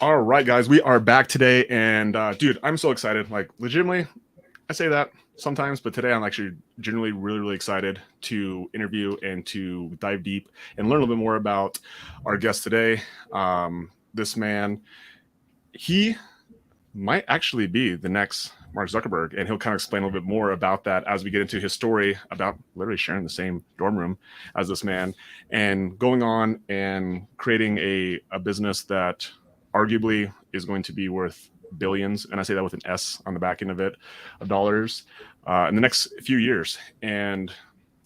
All right, guys, we are back today, and dude, I'm so excited. Like, legitimately, I say that sometimes, but today I'm actually genuinely really excited to interview and to dive deep and learn a little bit more about our guest today. This man, he might actually be the next Mark Zuckerberg, and he'll kind of explain a little bit more about that as we get into his story about literally sharing the same dorm room as this man and going on and creating a business that arguably is going to be worth billions, and I say that with an S on the back end of it, of dollars in the next few years. And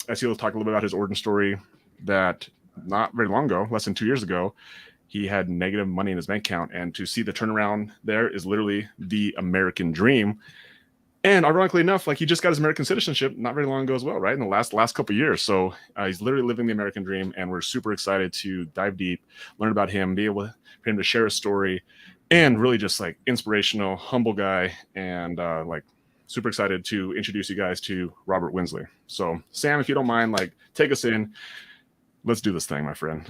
as he'll talk a little bit about his origin story, that not very long ago, less than 2 years ago, he had negative money in his bank account, and to see the turnaround there is literally the American dream. And ironically enough, like, he just got his American citizenship not very long ago as well, right? In the last couple of years. So he's literally living the American dream, and we're super excited to dive deep, learn about him, be able for him to share his story, and really just like inspirational, humble guy, and like super excited to introduce you guys to Robert Wensley. So Sam, if you don't mind, like, take us in. Let's do this thing, my friend.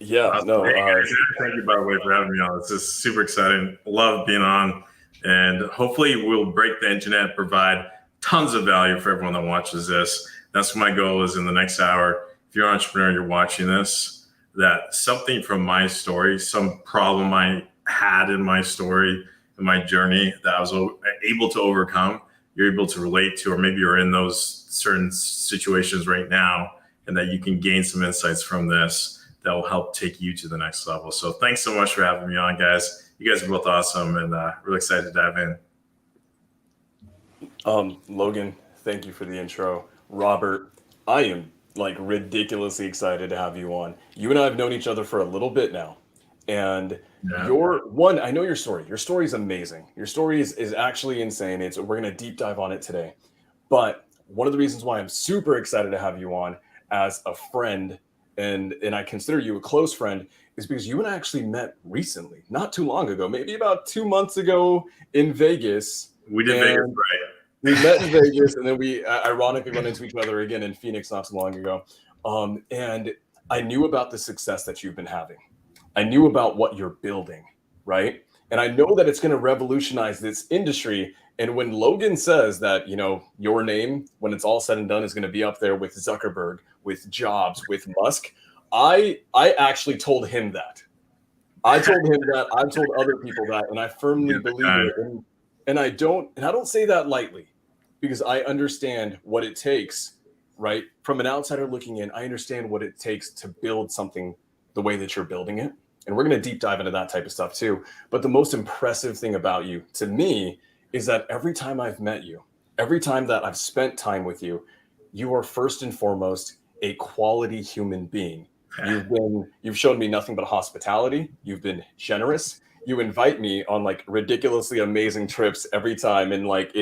Yeah, no. Hey guys, thank you, by the way, for having me on. This is super exciting. Love being on, and hopefully we'll break the internet, provide tons of value for everyone that watches this. That's what my goal is in the next hour. If you're an entrepreneur, you're watching this, that something from my story, some problem I had in my story, in my journey that I was able to overcome, you're able to relate to, or maybe you're in those certain situations right now, and that you can gain some insights from this that will help take you to the next level. So thanks so much for having me on, guys. You guys are both awesome, and really excited to dive in. Logan, thank you for the intro. Robert, I am like ridiculously excited to have you on. You and I have known each other for a little bit now. And I know your story. Your story is amazing. Your story is actually insane. We're going to deep dive on it today. But one of the reasons why I'm super excited to have you on as a friend, and I consider you a close friend, is because you and I actually met recently, not too long ago, maybe about 2 months ago in Vegas. We did Vegas, right? We met in Vegas, and then we ironically run into each other again in Phoenix not too long ago. And I knew about the success that you've been having. I knew about what you're building, right? And I know that it's going to revolutionize this industry. And when Logan says that, your name, when it's all said and done, is going to be up there with Zuckerberg, with Jobs, with Musk, I actually told him that. I told him that. I've told other people that, and I firmly believe it. And I don't say that lightly, because I understand what it takes, right? From an outsider looking in, I understand what it takes to build something the way that you're building it. And we're going to deep dive into that type of stuff too. But the most impressive thing about you, to me, is that every time I've met you, every time that I've spent time with you, you are first and foremost a quality human being. You've shown me nothing but hospitality. You've been generous. You invite me on like ridiculously amazing trips every time. And like,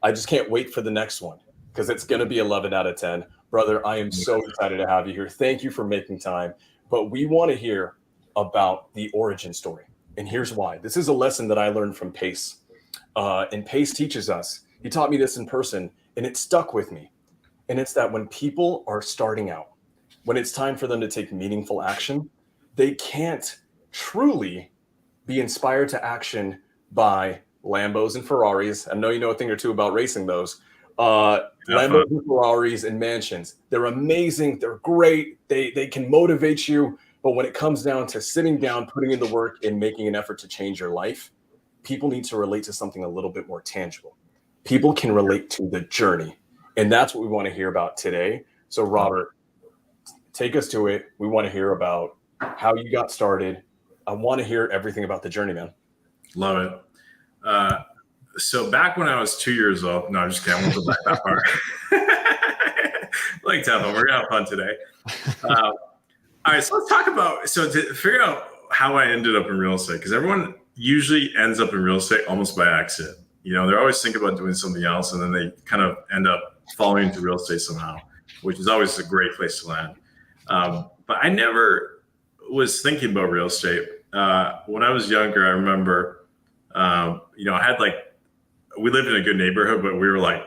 I just can't wait for the next one, because it's going to be 11 out of 10. Brother, I am so excited to have you here. Thank you for making time. But we want to hear about the origin story. And here's why. This is a lesson that I learned from Pace. And Pace teaches us. He taught me this in person, and it stuck with me. And it's that when people are starting out, when it's time for them to take meaningful action, they can't truly be inspired to action by Lambos and Ferraris. I know you know a thing or two about racing those. Lambos and Ferraris and mansions. They're amazing. They're great. They can motivate you. But when it comes down to sitting down, putting in the work, and making an effort to change your life, people need to relate to something a little bit more tangible. People can relate to the journey. And that's what we want to hear about today. So Robert, take us to it. We want to hear about how you got started. I want to hear everything about the journey, man. Love it. So back when I was 2 years old, no, I'm just kidding. I won't go back that far. Like, tell them we're gonna have fun today. All right, so let's talk about, to figure out how I ended up in real estate, because everyone usually ends up in real estate almost by accident. They're always thinking about doing something else, and then they kind of end up falling into real estate somehow, which is always a great place to land. But I never was thinking about real estate. When I was younger, I remember, I had we lived in a good neighborhood, but we were like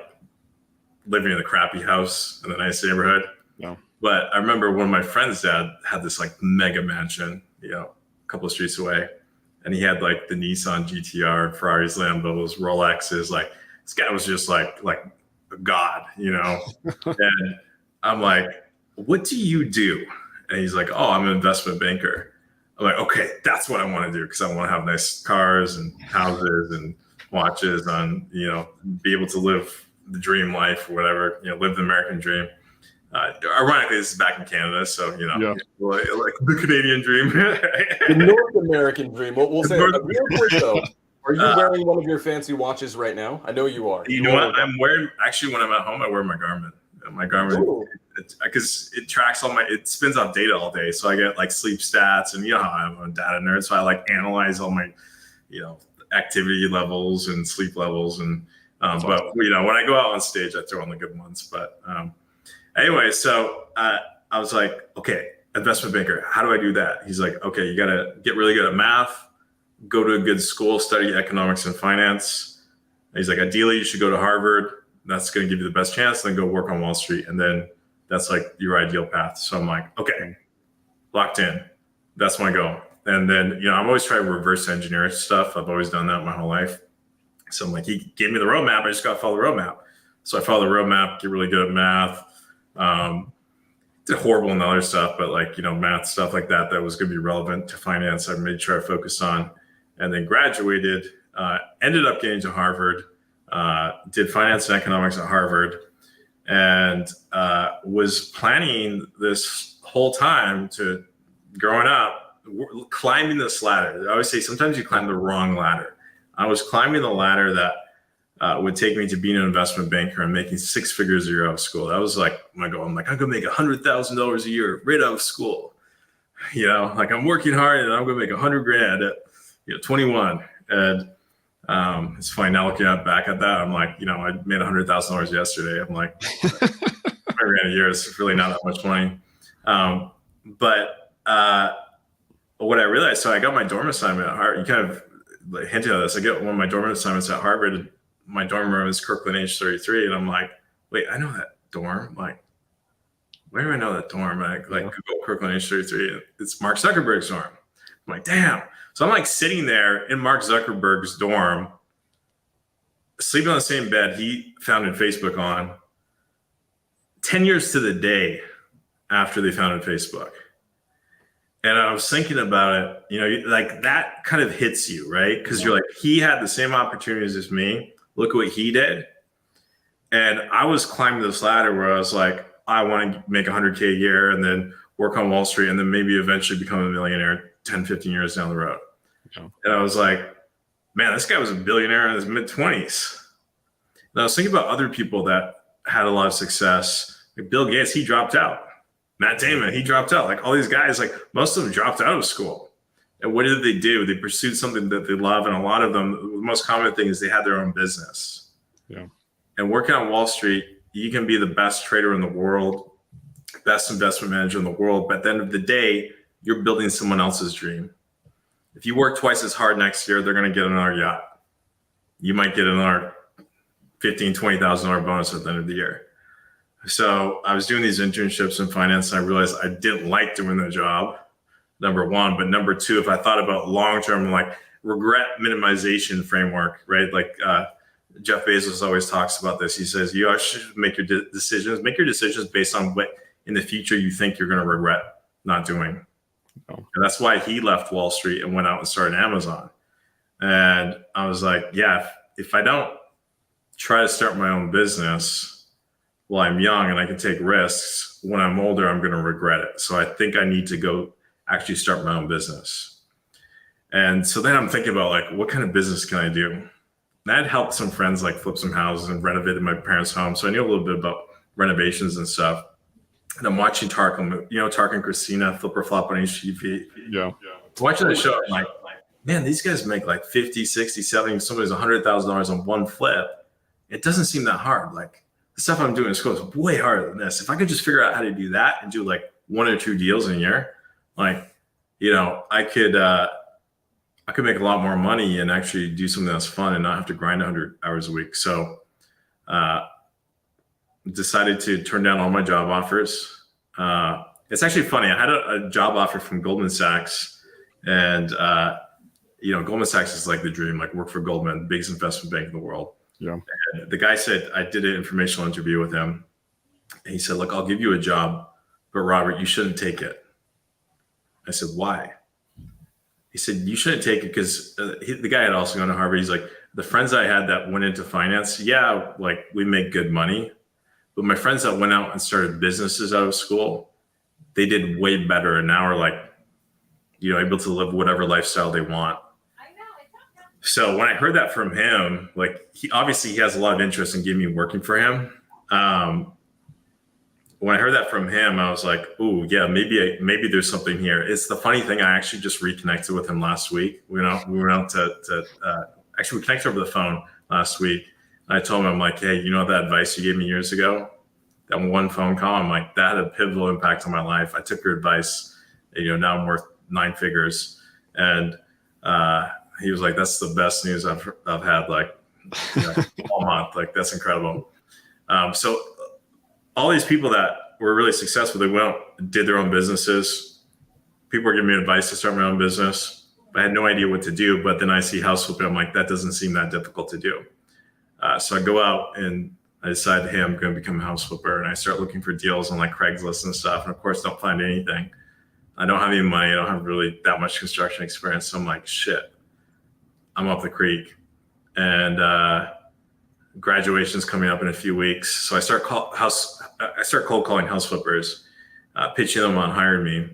living in a crappy house in a nice neighborhood. Yeah. But I remember one of my friends' dad had this like mega mansion, a couple of streets away. and he had like the Nissan GTR, Ferraris, Lambos, Rolexes. Like this guy was just like a god, you know. And I'm like, what do you do? And he's like, oh, I'm an investment banker. I'm like, okay, that's what I want to do, because I want to have nice cars and houses and watches on, you know, be able to live the dream life or whatever, you know, live the American dream. Ironically, this is back in Canada, so, you know, like the Canadian dream. The North American dream. We'll say real quick, though. Are you wearing one of your fancy watches right now? I know you are. You know what? I'm wearing, actually, when I'm at home, I wear my Garmin. My Garmin, because it tracks it spins off data all day. So I get like sleep stats, and you know how I'm a data nerd. So I like analyze all my, you know, activity levels and sleep levels. And, but you know, when I go out on stage, I throw on the good ones. But anyway, so I was like, okay, investment banker, how do I do that? He's like, okay, you got to get really good at math, go to a good school, study economics and finance. And he's like, ideally, you should go to Harvard. That's going to give you the best chance. Then go work on Wall Street. And then that's like your ideal path. So I'm like, okay, locked in. That's my goal. And then, you know, I'm always trying to reverse engineer stuff. I've always done that my whole life. So I'm like, he gave me the roadmap. I just got to follow the roadmap. So I follow the roadmap, get really good at math. Did horrible in other stuff, but like, you know, math stuff like that was going to be relevant to finance. I made sure I focused on, and then graduated, ended up getting to Harvard. Did finance and economics at Harvard, and was planning this whole time to, growing up, climbing this ladder. I always say sometimes you climb the wrong ladder. I was climbing the ladder that would take me to being an investment banker and making 6 figures a year out of school. That was like my goal. I'm like, I'm gonna make $100,000 a year right out of school. You know, like I'm working hard and I'm gonna make $100,000 at, you know, 21. And it's funny now looking back at that. I'm like, you know, I made $100,000 yesterday. I'm like, $100,000 a year is really not that much money. But what I realized, so I got my dorm assignment at Harvard. You kind of like hinted at this. I get one of my dorm assignments at Harvard. My dorm room is Kirkland H33, and I'm like, wait, I know that dorm. Like, where do I know that dorm? I Google Kirkland H33. It's Mark Zuckerberg's dorm. I'm like, damn. So I'm like sitting there in Mark Zuckerberg's dorm, sleeping on the same bed he founded Facebook on, 10 years to the day after they founded Facebook. And I was thinking about it, you know, like that kind of hits you, right? Because you're like, he had the same opportunities as me. Look at what he did. And I was climbing this ladder where I was like, I want to make 100K a year and then work on Wall Street and then maybe eventually become a millionaire 10, 15 years down the road. Yeah. And I was like, man, this guy was a billionaire in his mid-20s. And I was thinking about other people that had a lot of success. Like Bill Gates, he dropped out. Matt Damon, he dropped out. Like all these guys, like most of them dropped out of school. And what did they do? They pursued something that they love. And a lot of them, the most common thing is they had their own business. Yeah. And working on Wall Street, you can be the best trader in the world, best investment manager in the world. But at the end of the day, you're building someone else's dream. If you work twice as hard next year, they're going to get another yacht. You might get another $15,000, $20,000 bonus at the end of the year. So I was doing these internships in finance, and I realized I didn't like doing the job, number one. But number two, if I thought about long-term, like regret minimization framework, right? Like Jeff Bezos always talks about this. He says, you should make your decisions. Make your decisions based on what in the future you think you're going to regret not doing. Oh. And that's why he left Wall Street and went out and started Amazon. And I was like, yeah, if I don't try to start my own business while I'm young and I can take risks, when I'm older, I'm going to regret it. So I think I need to go actually start my own business. And so then I'm thinking about like, what kind of business can I do? And I'd helped some friends like flip some houses and renovated my parents' home. So I knew a little bit about renovations and stuff. And I'm watching Tarkin, you know, Tarkin Christina, Flip or Flop on HTV. Yeah. Watching the show, I'm like, man, these guys make like 50, 60, 70, somebody's $100,000 on one flip. It doesn't seem that hard. Like the stuff I'm doing in school is way harder than this. If I could just figure out how to do that and do like 1 or 2 deals in a year, like, you know, I could make a lot more money and actually do something that's fun and not have to grind 100 hours a week. So, decided to turn down all my job offers. It's actually funny. I had a job offer from Goldman Sachs, and Goldman Sachs is like the dream, like work for Goldman, biggest investment bank in the world. Yeah. And the guy said, I did an informational interview with him. And he said, look, I'll give you a job, but Robert, you shouldn't take it. I said, why? He said, you shouldn't take it because the guy had also gone to Harvard. He's like, the friends I had that went into finance, yeah, like we make good money. But my friends that went out and started businesses out of school, they did way better and now are like, able to live whatever lifestyle they want. So when I heard that from him, like he has a lot of interest in getting me working for him. When I heard that from him, I was like, "Ooh, yeah, maybe there's something here." It's the funny thing. I actually just reconnected with him last week. We went out to actually we connected over the phone last week. And I told him, I'm like, "Hey, that advice you gave me years ago? That one phone call, I'm like, that had a pivotal impact on my life. I took your advice. Now I'm worth 9 figures." And he was like, "That's the best news I've had like all month. Like that's incredible." So all these people that were really successful, they went out, did their own businesses. People were giving me advice to start my own business. I had no idea what to do, but then I see house flipping. I'm like, that doesn't seem that difficult to do. So I go out and I decide, hey, I'm going to become a house flipper. And I start looking for deals on like Craigslist and stuff. And of course, don't find anything. I don't have any money. I don't have really that much construction experience. So I'm like, shit, I'm up the creek. And graduation's coming up in a few weeks. So I start cold calling house flippers, pitching them on hiring me.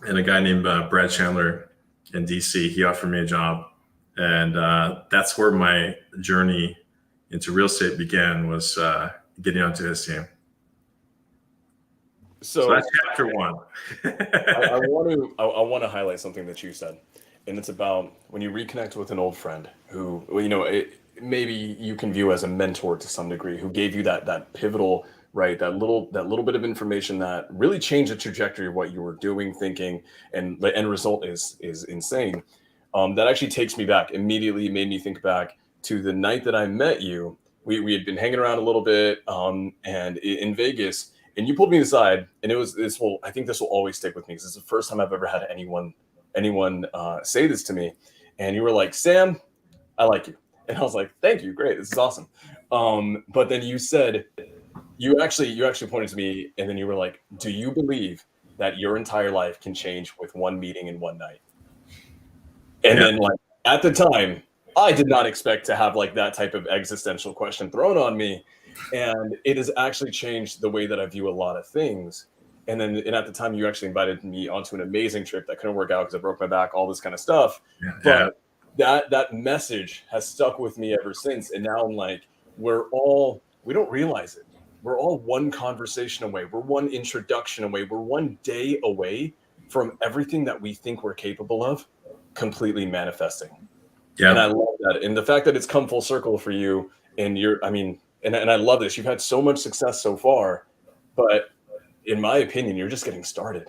And a guy named Brad Chandler in DC, he offered me a job. And that's where my journey into real estate began, was getting onto his team. So that's chapter 1. I want to highlight something that you said. And it's about when you reconnect with an old friend who, maybe you can view as a mentor to some degree, who gave you that pivotal, right? That little bit of information that really changed the trajectory of what you were doing, thinking, and the end result is insane. That actually takes me back, immediately made me think back to the night that I met you. We had been hanging around a little bit and in Vegas, and you pulled me aside, and I think this will always stick with me because it's the first time I've ever had anyone say this to me. And you were like, "Sam, I like you." And I was like, "Thank you, great, this is awesome." But then you said, you actually pointed to me, and then you were like, "Do you believe that your entire life can change with one meeting in one night?" And then, like, at the time, I did not expect to have like that type of existential question thrown on me, and it has actually changed the way that I view a lot of things. And at the time, you actually invited me onto an amazing trip that couldn't work out because I broke my back, all this kind of stuff. Yeah. But that message has stuck with me ever since. And now I'm like, we don't realize it. We're all one conversation away. We're one introduction away. We're one day away from everything that we think we're capable of completely manifesting. Yeah. And I love that. And the fact that it's come full circle for you, and and I love this. You've had so much success so far, but in my opinion, you're just getting started.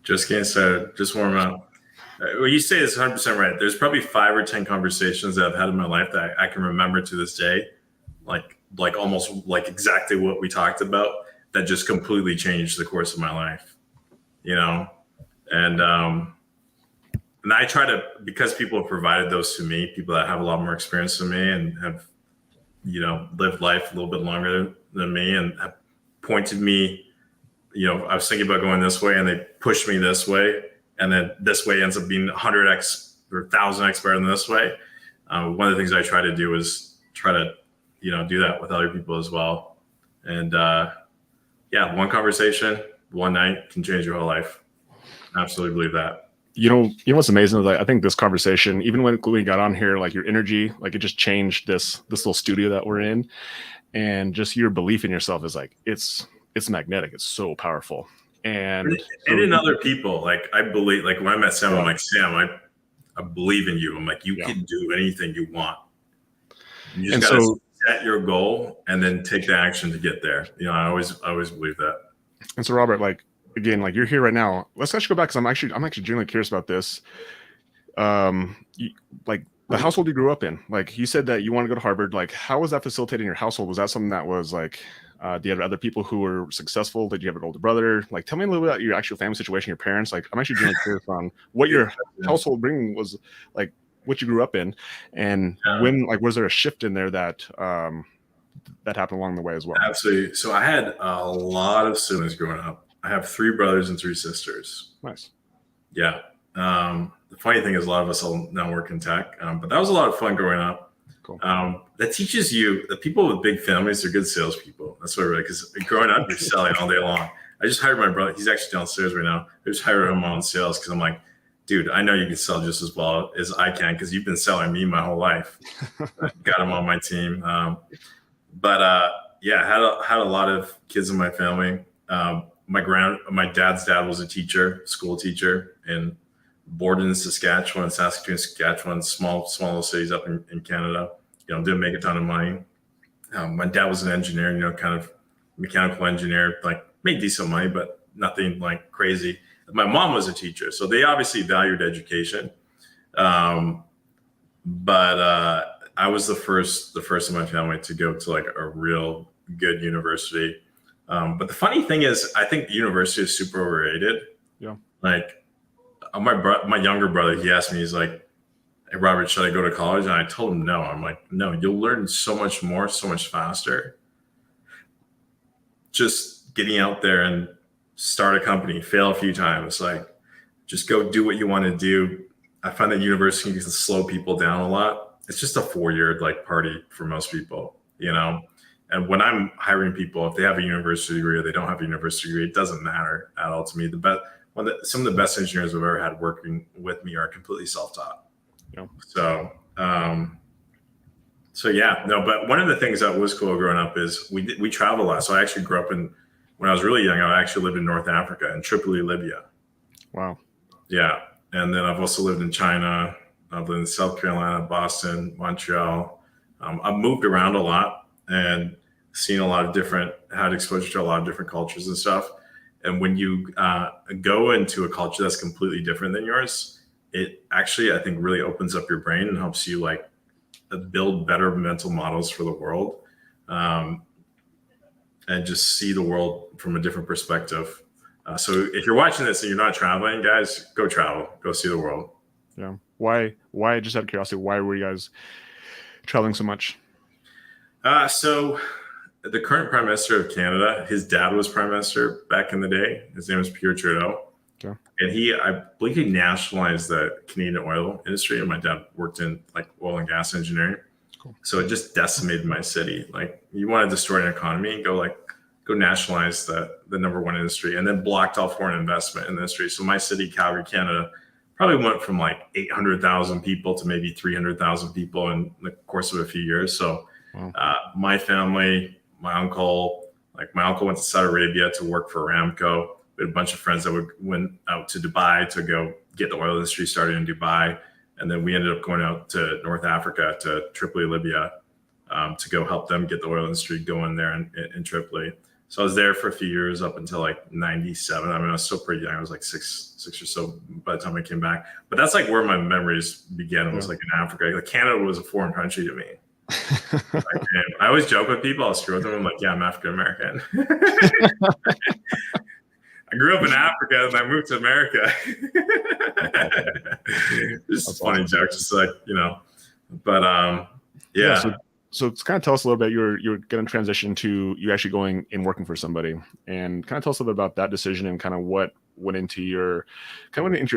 Just getting started. Just warm up. What you say is 100% right. There's probably 5 or 10 conversations that I've had in my life that I can remember to this day, like almost like exactly what we talked about, that just completely changed the course of my life, And I try to, because people have provided those to me, people that have a lot more experience than me and have, lived life a little bit longer than me and have pointed me, I was thinking about going this way and they pushed me this way. And then this way ends up being 100x or 1000x better than this way. One of the things I try to do is try to, do that with other people as well. And one conversation, one night can change your whole life. I absolutely believe that. You know what's amazing is, like, I think this conversation, even when we got on here, like your energy, like it just changed this little studio that we're in, and just your belief in yourself is like it's magnetic. It's so powerful. And in other people, like I believe, like when I met Sam, I'm like, Sam, I believe in you. I'm like, you can do anything you want. You just gotta set your goal and then take the action to get there. I always believe that. And so, Robert, like, again, like you're here right now. Let's actually go back, because I'm actually genuinely curious about this. Like the household you grew up in, like you said that you want to go to Harvard. Like, how was that facilitated in your household? Was that something that was like, do you have other people who were successful? Did you have an older brother? Like, tell me a little bit about your actual family situation, your parents. Like, I'm actually genuinely curious on what your household bringing was like. what you grew up in, and when like was there a shift in there that that happened along the way as well? Absolutely. So I had a lot of siblings growing up. I have 3 brothers and 3 sisters. Nice. Yeah. The funny thing is a lot of us all now work in tech, but that was a lot of fun growing up. Cool. That teaches you that people with big families are good salespeople. That's what I really, because growing up, you're selling all day long. I just hired my brother. He's actually downstairs right now. I just hired him on sales because I'm like, dude, I know you can sell just as well as I can because you've been selling me my whole life. Got him on my team. Yeah, I had a lot of kids in my family. My dad's dad was a teacher, school teacher in Borden, Saskatchewan, Saskatoon, Saskatchewan, small little cities up in Canada. Didn't make a ton of money. My dad was an engineer, kind of mechanical engineer, like made decent money, but nothing like crazy. My mom was a teacher, so they obviously valued education. But I was the first in my family to go to like a real good university. But the funny thing is, I think university is super overrated. Yeah. Like my younger brother, he asked me, he's like, "Hey, Robert, should I go to college?" And I told him no. I'm like, no, you'll learn so much more, so much faster. Just getting out there and start a company, fail a few times, like just go do what you want to do. I find that university can slow people down a lot. It's just a 4-year like party for most people, And when I'm hiring people, if they have a university degree or they don't have a university degree, it doesn't matter at all to me. Some of the best engineers I've ever had working with me are completely self-taught. Yeah. So yeah, no. But one of the things that was cool growing up is we travel a lot. So I actually grew up when I was really young. I actually lived in North Africa, in Tripoli, Libya. Wow. Yeah, and then I've also lived in China. I've lived in South Carolina, Boston, Montreal. I've moved around a lot and seen had exposure to a lot of different cultures and stuff. And when you go into a culture that's completely different than yours, it actually, I think, really opens up your brain and helps you like build better mental models for the world, and just see the world from a different perspective. So if you're watching this and you're not traveling, guys, go travel, go see the world. Yeah. Why, just out of curiosity, why were you guys traveling so much? So the current Prime Minister of Canada, his dad was Prime Minister back in the day. His name was Pierre Trudeau. Okay. And I believe he nationalized the Canadian oil industry. And my dad worked in like oil and gas engineering. Cool. So it just decimated my city. Like you want to destroy an economy and go nationalize the number one industry, and then blocked all foreign investment in the industry. So my city, Calgary, Canada, probably went from like 800,000 people to maybe 300,000 people in the course of a few years. So my family, my uncle went to Saudi Arabia to work for Aramco. We had a bunch of friends that went out to Dubai to go get the oil industry started in Dubai. And then we ended up going out to North Africa, to Tripoli, Libya, to go help them get the oil industry going there in Tripoli. So I was there for a few years up until like 97. I mean, I was still pretty young. I was like six or so by the time I came back. But that's like where my memories began. It was like in Africa. Like Canada was a foreign country to me. I always joke with people. I'll screw with them. I'm like, yeah, I'm African American. I grew up in Africa and I moved to America. Just a funny joke, just like, but yeah. So kind of tell us a little bit, you're going to transition to you actually going and working for somebody, and kind of tell us a little bit about that decision and kind of what went into your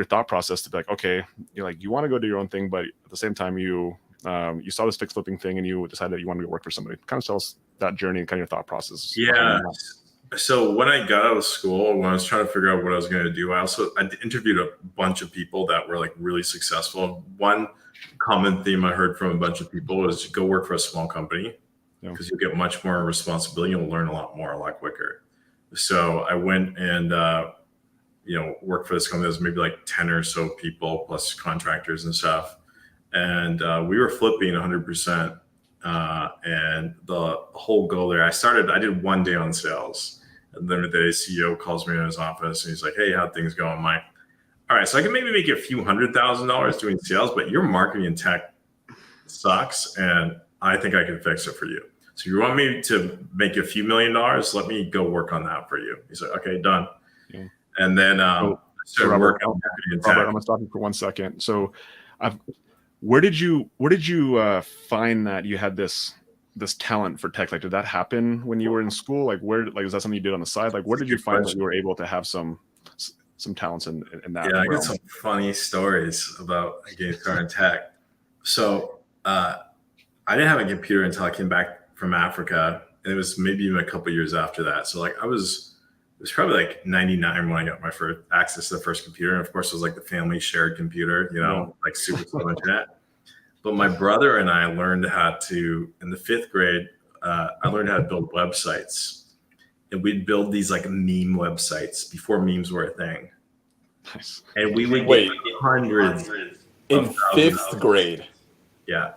thought process to be like, okay, you want to go do your own thing, but at the same time you saw this fixed flipping thing and you decided that you wanted to go work for somebody. Kind of tell us that journey and kind of your thought process. Yeah. So when I got out of school, when I was trying to figure out what I was going to do, I interviewed a bunch of people that were like really successful. One common theme I heard from a bunch of people was go work for a small company because you'll get much more responsibility. You'll learn a lot more, a lot quicker. So I went and, worked for this company. There was maybe like 10 or so people plus contractors and stuff. And we were flipping 100%. And the whole goal there, I did 1 day on sales. And then the CEO calls me in his office and he's like, hey, how'd things go? I'm like, all right, so I can maybe make a few $100,000 doing sales, but your marketing and tech sucks. And I think I can fix it for you. So you want me to make a few $1 million? Let me go work on that for you. He's like, okay, done. Yeah. And then Robert, I'm going to stop you for 1 second. So Where did you find that you had this talent for tech? Like, did that happen when you were in school? Like, is that something you did on the side? Like, where did you find that you were able to have some talents in that Yeah, I realm? got some funny stories about getting started in tech. So I didn't have a computer until I came back from Africa, and it was maybe even a couple years after that. So like it was probably like 99 when I got my first access to the first computer. And of course it was like the family shared computer, like super slow internet. But my brother and I learned how to, in the 5th grade, I learned how to build websites. And we'd build these like meme websites before memes were a thing. Nice. And we would get hundreds in 5th grade. Yeah.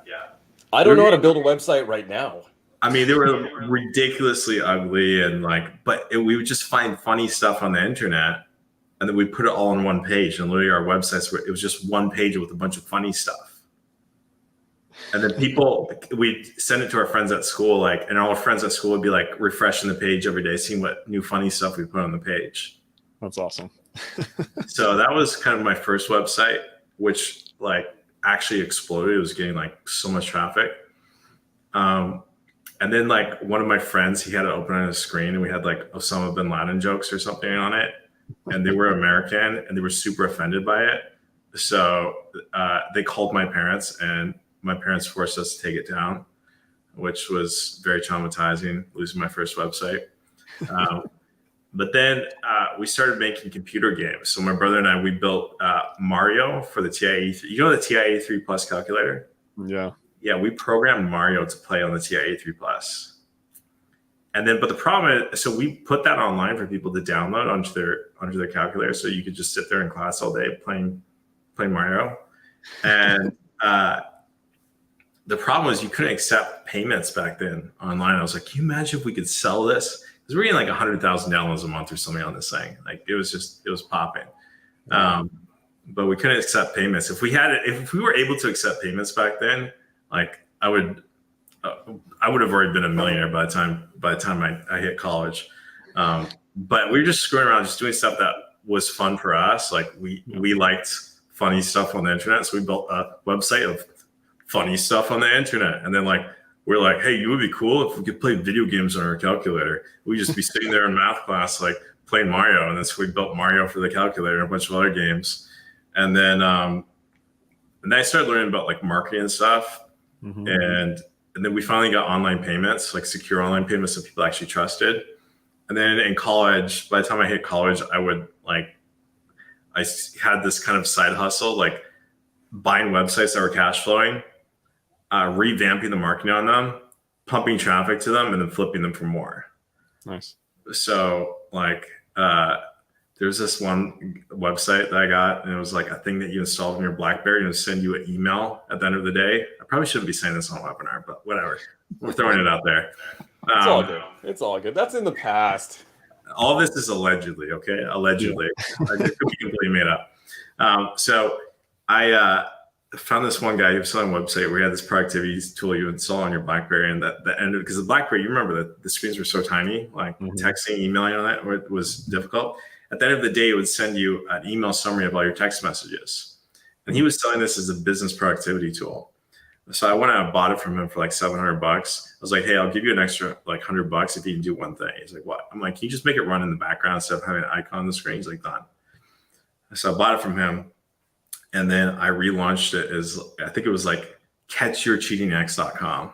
I don't know how to build a website right now. I mean, they were ridiculously ugly and we would just find funny stuff on the internet, and then we put it all on one page. And literally, our websites it was just one page with a bunch of funny stuff. And then we'd send it to our friends at school, and all our friends at school would be like refreshing the page every day, seeing what new funny stuff we put on the page. That's awesome. So that was kind of my first website, which actually exploded. It was getting so much traffic. And then one of my friends, he had it open on his screen, and we had Osama bin Laden jokes or something on it. And they were American, and they were super offended by it. So they called my parents, and my parents forced us to take it down, which was very traumatizing, losing my first website. But then we started making computer games. So my brother and I, we built Mario for the TIE. You know the TIE 3 Plus calculator? Yeah. Yeah, we programmed Mario to play on the TIE 3 Plus. And then, but the problem is, so we put that online for people to download onto their calculator, so you could just sit there in class all day playing Mario. And the problem was you couldn't accept payments back then online. I was like, can you imagine if we could sell this? Because we're getting 100,000 downloads a month or something on this thing. It was popping. But we couldn't accept payments. If we were able to accept payments back then, I would have already been a millionaire by the time I hit college. But we were just screwing around, just doing stuff that was fun for us. We liked funny stuff on the internet, so we built a website of funny stuff on the internet. And then we're like, hey, you would be cool if we could play video games on our calculator. We'd just be sitting there in math class, playing Mario. And then so we built Mario for the calculator and a bunch of other games. And then I started learning about marketing and stuff. Mm-hmm. And then we finally got online payments, secure online payments that people actually trusted. And then in college, by the time I hit college, I would I had this kind of side hustle, buying websites that were cash flowing, revamping the marketing on them, pumping traffic to them, and then flipping them for more. Nice. So there's this one website that I got, and it was a thing that you installed on your BlackBerry, and it would send you an email at the end of the day. I probably shouldn't be saying this on a webinar, but whatever. We're throwing it out there. It's all good. It's all good. That's in the past. All this is allegedly, okay? Allegedly. Yeah. It could be completely made up. So I found this one guy who was selling a website where he had this productivity tool you install on your BlackBerry, and that ended because the BlackBerry, you remember that the screens were so tiny, texting, emailing on that was difficult. At the end of the day, it would send you an email summary of all your text messages. And he was selling this as a business productivity tool. So I went out and bought it from him for $700. I was like, hey, I'll give you an extra $100 if you can do one thing. He's like, what? I'm like, can you just make it run in the background instead of having an icon on the screen? He's like, done. So I bought it from him. And then I relaunched it as, I think it was catchyourcheatingx.com.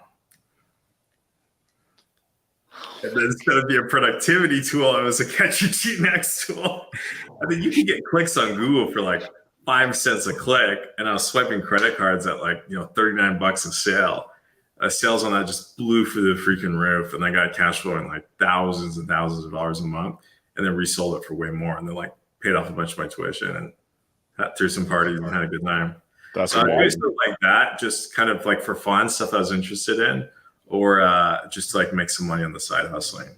And then instead of being a productivity tool, it was a catch your cheating X tool. And then you can get clicks on Google for 5 cents a click. And I was swiping credit cards at $39 a sale. Sales on that just blew through the freaking roof. And I got cash flowing thousands and thousands of dollars a month, and then resold it for way more. And then paid off a bunch of my tuition and threw some parties and had a good time. That's so I used to that, just kind of for fun stuff I was interested in, or just to make some money on the side hustling.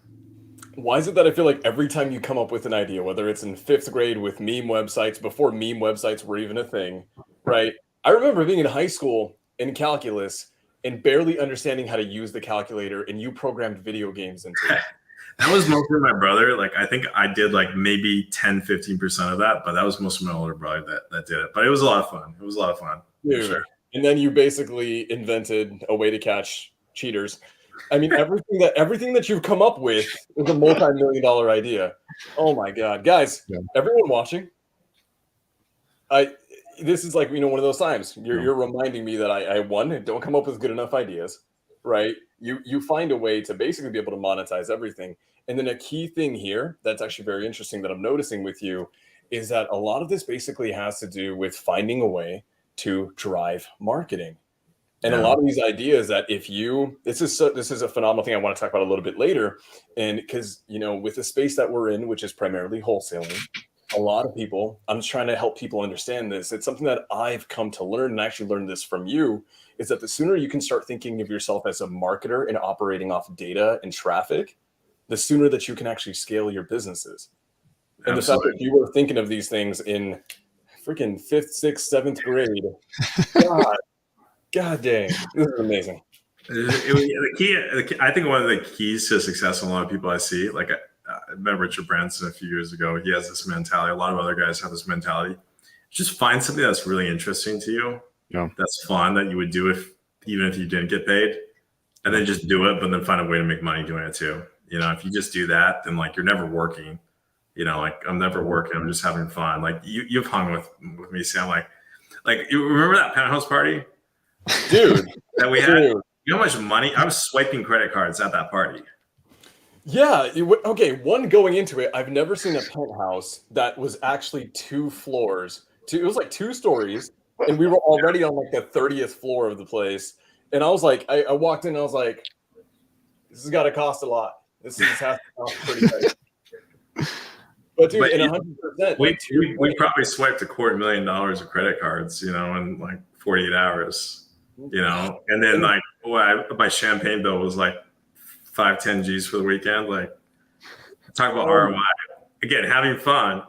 Why is it that I feel like every time you come up with an idea, whether it's in 5th grade with meme websites, before meme websites were even a thing, right? I remember being in high school in calculus and barely understanding how to use the calculator, and you programmed video games into it. That was mostly my brother. I think I did maybe 10-15% of that, but that was most of my older brother that did it. But it was a lot of fun. It was a lot of fun. Dude, sure. And then you basically invented a way to catch cheaters. I mean, everything that you've come up with is a multi-million-dollar idea. Oh my God, guys, everyone watching, this is like, one of those times you're reminding me that I don't come up with good enough ideas, right? You find a way to basically be able to monetize everything. And then a key thing here that's actually very interesting that I'm noticing with you is that a lot of this basically has to do with finding a way to drive marketing. And a lot of these ideas that this is a phenomenal thing I want to talk about a little bit later. And because, with the space that we're in, which is primarily wholesaling, a lot of people, I'm just trying to help people understand this. It's something that I've come to learn, and I actually learned this from you, is that the sooner you can start thinking of yourself as a marketer and operating off data and traffic, the sooner that you can actually scale your businesses. And the fact that you were thinking of these things in freaking 5th, 6th, 7th grade, God dang, this is amazing. I think one of the keys to success in a lot of people I see, like I met Richard Branson a few years ago. He has this mentality. A lot of other guys have this mentality. Just find something that's really interesting to you. That's fun, that you would do even if you didn't get paid, and then just do it, but then find a way to make money doing it too. If you just do that, then like you're never working. Like I'm never working. I'm just having fun. Like you've hung with me, Sam. Like you remember that penthouse party, dude, that we had? You know how much money I was swiping credit cards at that party. Yeah. Okay. One, going into it, I've never seen a penthouse that was actually 2 floors. It was like 2 stories, and we were already on like the 30th floor of the place. And I was like, I walked in, and I was like, this has got to cost a lot. This has to cost pretty much. But dude, in 100%, we probably swiped $250,000 of credit cards, in like 48 hours, and then like my champagne bill was like 5-10 G's for the weekend. Like, talk about ROI. Again, having fun,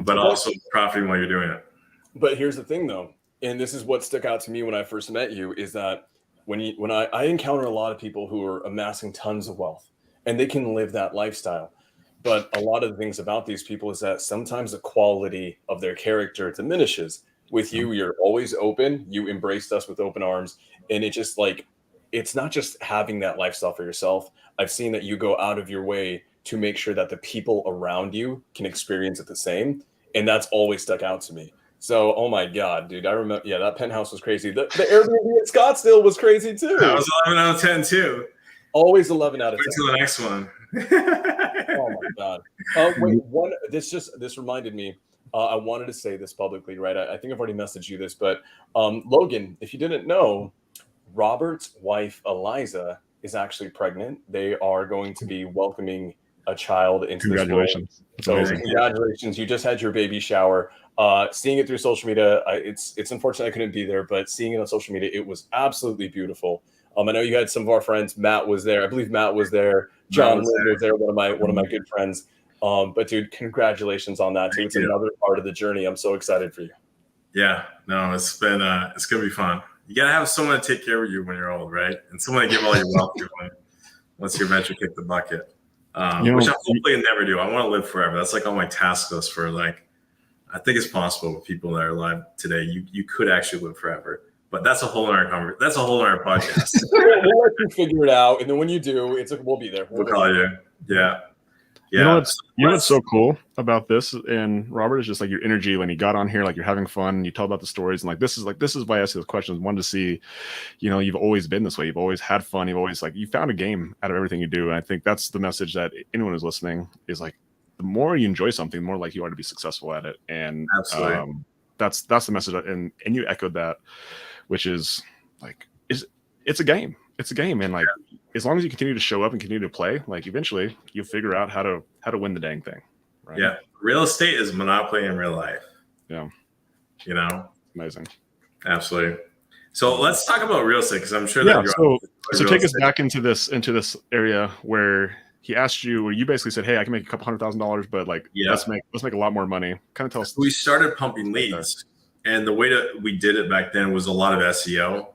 but also profiting while you're doing it. But here's the thing, though, and this is what stuck out to me when I first met you, is that when I encounter a lot of people who are amassing tons of wealth, and they can live that lifestyle. But a lot of the things about these people is that sometimes the quality of their character diminishes. With you, you're always open. You embraced us with open arms. And it just it's not just having that lifestyle for yourself. I've seen that you go out of your way to make sure that the people around you can experience it the same. And that's always stuck out to me. So, oh my God, dude, I remember, that penthouse was crazy. The Airbnb in Scottsdale was crazy too. That was 11 out of 10 too. Always 11 out of 10. Wait till the next one. Oh my God. Wait, this reminded me. I wanted to say this publicly, right? I think I've already messaged you this, but Logan, if you didn't know, Robert's wife, Eliza, is actually pregnant. They are going to be welcoming a child into this world. So congratulations. You just had your baby shower. Seeing it through social media, it's unfortunate I couldn't be there, but seeing it on social media, it was absolutely beautiful. I know you had some of our friends. Matt was there. I believe Matt was there. John was there. One of my good friends. But dude, congratulations on that too. It's another part of the journey. I'm so excited for you. Yeah, no, it's gonna be fun. You gotta have someone to take care of you when you're old, right? And someone to give all your wealth to once you eventually kick the bucket. Which I hopefully never do. I want to live forever. that's like on my task list for I think it's possible with people that are alive today. You could actually live forever. But that's a whole other podcast. We'll let you figure it out, and then when you do, we'll be there. We'll call you. Yeah. You know what's so cool about this, and Robert, is just like your energy when you got on here, like you're having fun, you tell about the stories, and this is why I asked you those questions. Wanted to see, you've always been this way. You've always had fun. You've always you found a game out of everything you do. And I think that's the message that anyone who's listening is the more you enjoy something, the more likely you are to be successful at it. And that's the message. And you echoed that, which is it's a game. It's a game, and as long as you continue to show up and continue to play, eventually you'll figure out how to win the dang thing. Right? Yeah, real estate is monopoly in real life. Yeah, amazing. Absolutely. So let's talk about real estate, because I'm sure that so take us back into this area where he asked you, where you basically said, "Hey, I can make a couple $100,000, but let's make a lot more money." Kind of tell us. We started pumping leads, and the way that we did it back then was a lot of SEO.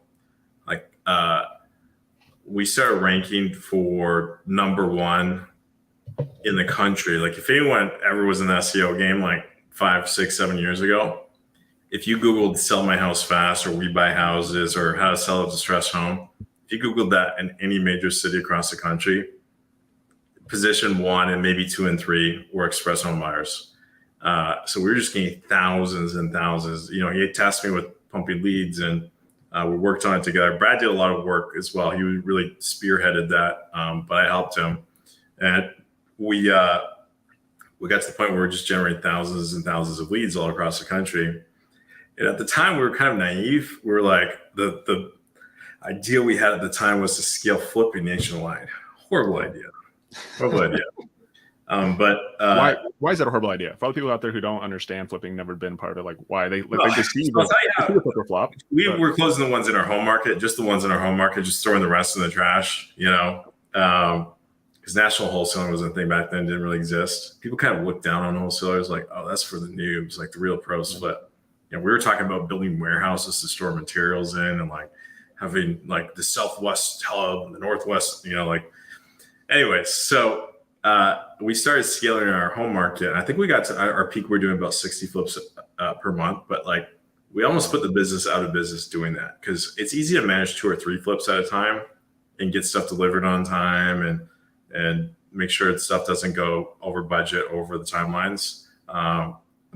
We started ranking for number 1 in the country. If anyone ever was in the SEO game 5, 6, 7 years ago, if you Googled sell my house fast or we buy houses or how to sell a distressed home, if you Googled that in any major city across the country, position 1 and maybe 2 and 3 were express home buyers. So we were just getting thousands and thousands. You know, he tasked me with pumping leads, and we worked on it together. Brad did a lot of work as well. He really spearheaded that, but I helped him. And we got to the point where we were just generating thousands and thousands of leads all across the country. And at the time, we were kind of naive. We were like, the idea we had at the time was to scale flipping nationwide. Horrible idea. Horrible idea. But why is that a horrible idea? For other people out there who don't understand flipping, never been part of it, like why they see the flop. We're closing the ones in our home market, just the ones in our home market, just throwing the rest in the trash, you know. Because national wholesaling was a thing back then, didn't really exist. People kind of looked down on wholesalers like, oh, that's for the noobs, like the real pros flip. You know, we were talking about building warehouses to store materials in, and like having like the Southwest hub and the Northwest, you know, like anyways. So we started scaling in our home market. I think we got to our peak. We're doing about 60 flips per month, but like we almost put the business out of business doing that, because it's easy to manage 2 or 3 flips at a time and get stuff delivered on time and make sure stuff doesn't go over budget over the timelines.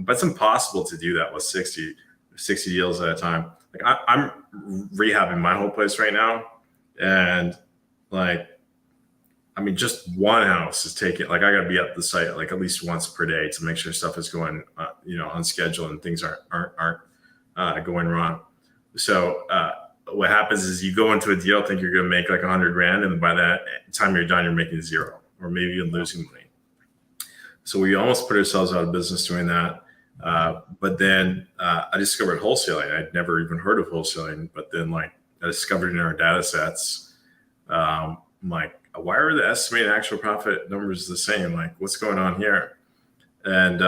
But it's impossible to do that with 60 deals at a time. Like I'm rehabbing my whole place right now. And like, I mean, just one house is taking, like I got to be at the site like at least once per day to make sure stuff is going, on schedule and things aren't going wrong. So what happens is you go into a deal, think you're going to make like $100,000, and by that time you're done, you're making 0 or maybe even losing money. So we almost put ourselves out of business doing that. But then I discovered wholesaling. I'd never even heard of wholesaling, but then like I discovered in our data sets, I'm like, why are the estimated actual profit numbers the same? Like, what's going on here? And,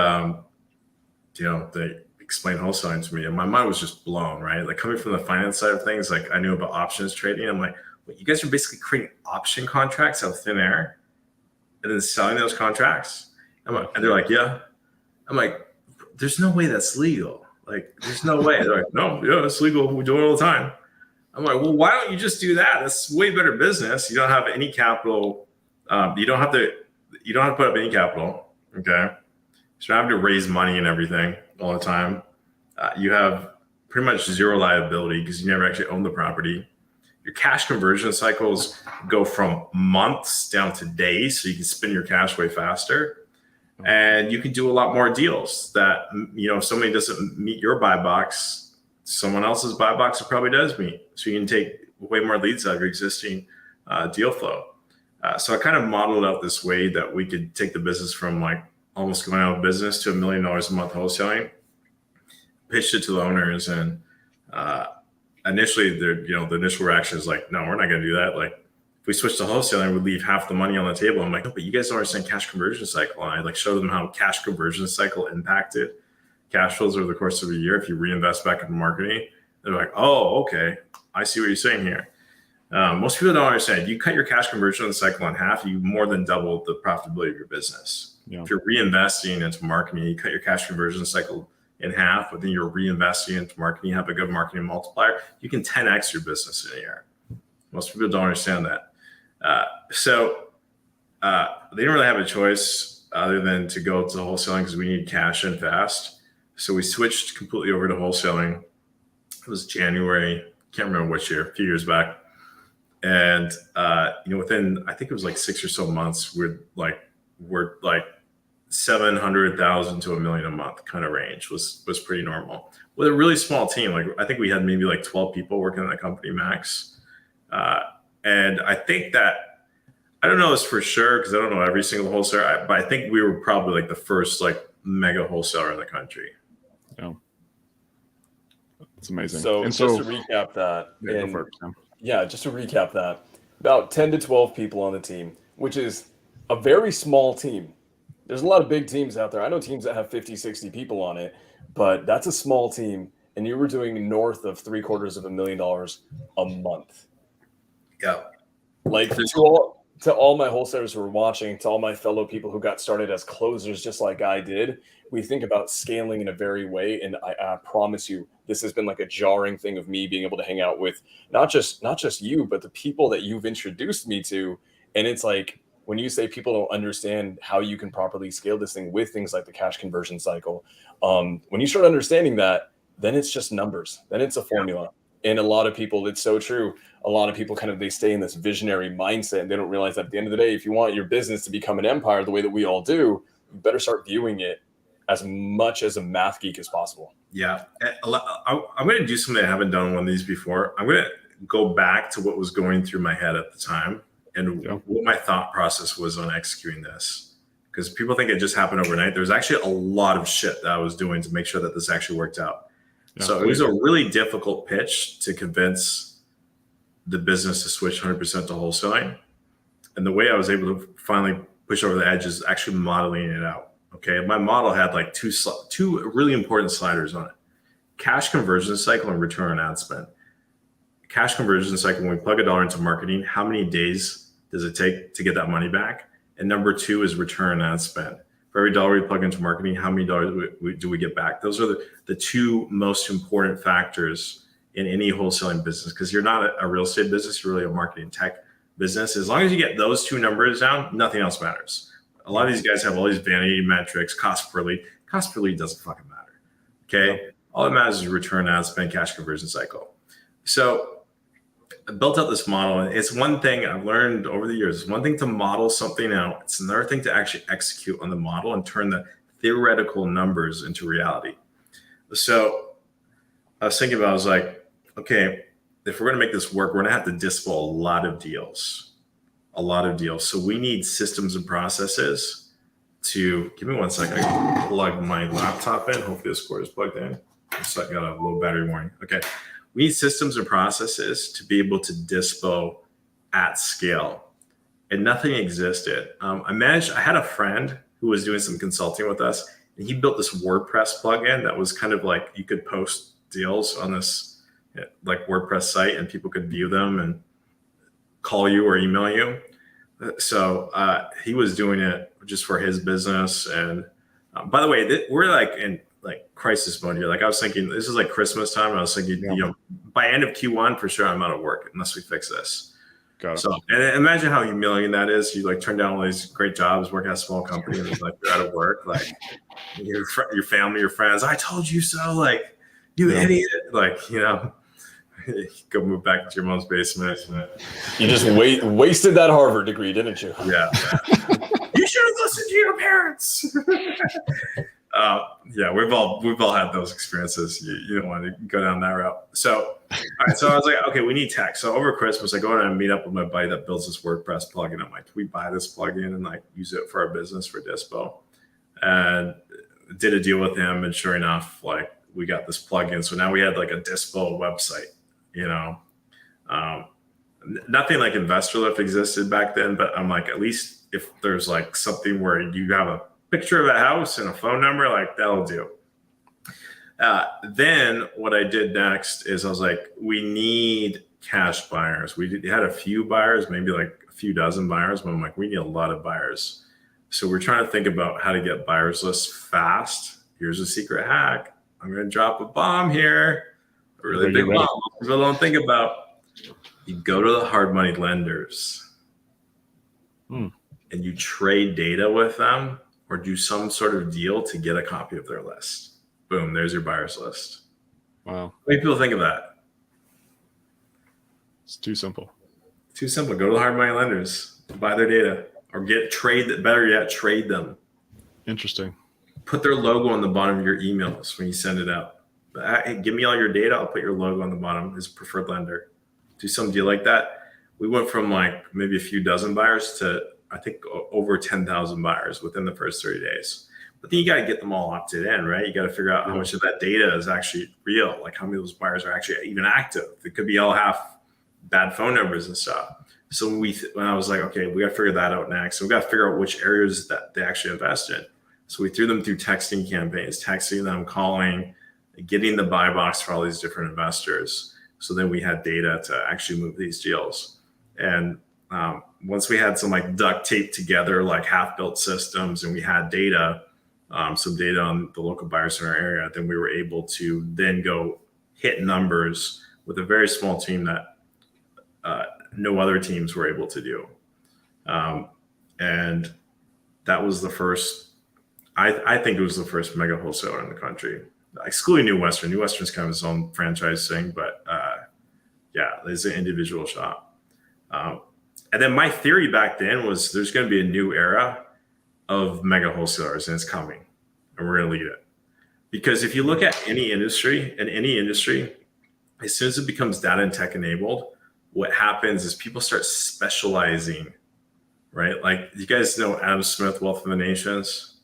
they explained wholesaling to me, and my mind was just blown, right? Like coming from the finance side of things, like I knew about options trading. I'm like, wait, you guys are basically creating option contracts out of thin air and then selling those contracts? And they're like, yeah. I'm like, there's no way that's legal. Like, there's no way. They're like, no, yeah, it's legal. We do it all the time. I'm like, well, why don't you just do that? That's way better business. You don't have any capital. You don't have to put up any capital. Okay. So you don't have to raise money and everything all the time. You have pretty much 0 liability because you never actually own the property. Your cash conversion cycles go from months down to days, so you can spin your cash way faster. And you can do a lot more deals that, if somebody doesn't meet your buy box, someone else's buy box it probably does meet. So you can take way more leads out of your existing deal flow. So I kind of modeled out this way that we could take the business from like almost going out of business to $1 million a month wholesaling, pitched it to the owners. And initially, the initial reaction is like, no, we're not going to do that. Like, if we switch to wholesaling, we'd leave half the money on the table. I'm like, no, but you guys don't understand cash conversion cycle. And I like show them how cash conversion cycle impacted cash flows over the course of a year. If you reinvest back in marketing, they're like, oh, okay, I see what you're saying here. Most people don't understand. You cut your cash conversion cycle in half, you more than double the profitability of your business. Yeah. If you're reinvesting into marketing, you cut your cash conversion cycle in half, but then you're reinvesting into marketing, you have a good marketing multiplier, you can 10x your business in a year. Most people don't understand that. So they didn't really have a choice other than to go to wholesaling because we need cash in fast. So we switched completely over to wholesaling. It was January, can't remember which year, a few years back. And within, I think it was like 6 or so months, we're like 700,000 to $1 million a month kind of range was pretty normal with a really small team. Like I think we had maybe like 12 people working in the company max. And I think that, I don't know this for sure because I don't know every single wholesaler, but I think we were probably like the first like mega wholesaler in the country. Yeah. It's amazing. So just to recap that, just to recap that, about 10 to 12 people on the team, which is a very small team. There's a lot of big teams out there. I know teams that have 50, 60 people on it, but that's a small team. And you were doing north of $750,000 a month. Yeah. Like to to all my wholesalers who are watching, to all my fellow people who got started as closers just like I did, we think about scaling in a very way. And I promise you, this has been like a jarring thing of me being able to hang out with not just you, but the people that you've introduced me to. And it's like, when you say people don't understand how you can properly scale this thing with things like the cash conversion cycle, when you start understanding that, then it's just numbers, then it's a formula. And a lot of people, it's so true. A lot of people they stay in this visionary mindset and they don't realize that at the end of the day, if you want your business to become an empire the way that we all do, you better start viewing it as much as a math geek as possible. Yeah. I'm going to do something I haven't done one of these before. I'm going to go back to what was going through my head at the time and what my thought process was on executing this. Because people think it just happened overnight. There's actually a lot of shit that I was doing to make sure that this actually worked out. Yeah, so it was a really difficult pitch to convince the business to switch 100% to wholesaling. And the way I was able to finally push over the edge is actually modeling it out. Okay. My model had like two really important sliders on it: cash conversion cycle and return on ad spend. Cash conversion cycle, when we plug $1 into marketing, how many days does it take to get that money back? And number two is return on ad spend. For every $1 we plug into marketing, how many dollars do we get back? Those are the two most important factors in any wholesaling business, because you're not a real estate business, you're really a marketing tech business. As long as you get those two numbers down, nothing else matters. A lot of these guys have all these vanity metrics, cost per lead. Cost per lead doesn't fucking matter. Okay. All that matters is return on ad spend, cash conversion cycle. So I built out this model. It's one thing I've learned over the years. It's one thing to model something out. It's another thing to actually execute on the model and turn the theoretical numbers into reality. So I was thinking about, I was like, okay, if we're going to make this work, we're going to have to dispo a lot of deals. So we need systems and processes to, give me 1 second. I can plug my laptop in. Hopefully this cord is plugged in. So I got a low battery warning. Okay. We need systems and processes to be able to dispo at scale. And nothing existed. I had a friend who was doing some consulting with us, and he built this WordPress plugin that was kind of like, you could post deals on this like WordPress site and people could view them and call you or email you. So he was doing it just for his business. And by the way, we're like in like crisis mode here. Like I was thinking, this is like Christmas time. And I was thinking, by end of Q1, for sure, I'm out of work unless we fix this. Got it. So, and imagine how humiliating that is. You like turn down all these great jobs, work at a small company, and it's like you're out of work. Like your family, your friends, I told you so. Like you idiot. Like, go move back to your mom's basement. You just wasted that Harvard degree, didn't you? Yeah. You should have listened to your parents. We've all had those experiences. You don't want to go down that route. So, all right. So I was like, okay, we need tech. So over Christmas, I go out and meet up with my buddy that builds this WordPress plugin. I'm like, can we buy this plugin and like use it for our business for dispo? And did a deal with him, and sure enough, like we got this plugin. So now we had like a dispo website. Nothing like InvestorLift existed back then, but I'm like, at least if there's like something where you have a picture of a house and a phone number, like that'll do. Then what I did next is I was like, we need cash buyers. We had a few buyers, maybe like a few dozen buyers, but I'm like, we need a lot of buyers. So we're trying to think about how to get buyers lists fast. Here's a secret hack. I'm going to drop a bomb here. A really big bomb. People don't think about. You go to the hard money lenders and you trade data with them or do some sort of deal to get a copy of their list. Boom, there's your buyer's list. Wow. What do people think of that? It's too simple. Too simple. Go to the hard money lenders, buy their data, or better yet, trade them. Interesting. Put their logo on the bottom of your emails when you send it out. Hey, give me all your data. I'll put your logo on the bottom as a preferred lender. Do some deal like that. We went from like maybe a few dozen buyers to I think over 10,000 buyers within the first 30 days. But then you got to get them all opted in, right? You got to figure out how much of that data is actually real. Like how many of those buyers are actually even active. It could be all half bad phone numbers and stuff. So when I was like, okay, we got to figure that out next. So we got to figure out which areas that they actually invest in. So we threw them through texting campaigns, texting them, calling, getting the buy box for all these different investors. So then we had data to actually move these deals. And once we had some like duct tape together, like half built systems, and we had data, some data on the local buyers in our area, then we were able to then go hit numbers with a very small team that no other teams were able to do. And that was the first, I think it was the first mega wholesaler in the country, excluding New Western. New Western's kind of its own franchise thing, but yeah, it's an individual shop. And then my theory back then was there's going to be a new era of mega wholesalers, and it's coming, and we're going to lead it. Because if you look at any industry, as soon as it becomes data and tech enabled, what happens is people start specializing, right? Like, you guys know Adam Smith, Wealth of the Nations?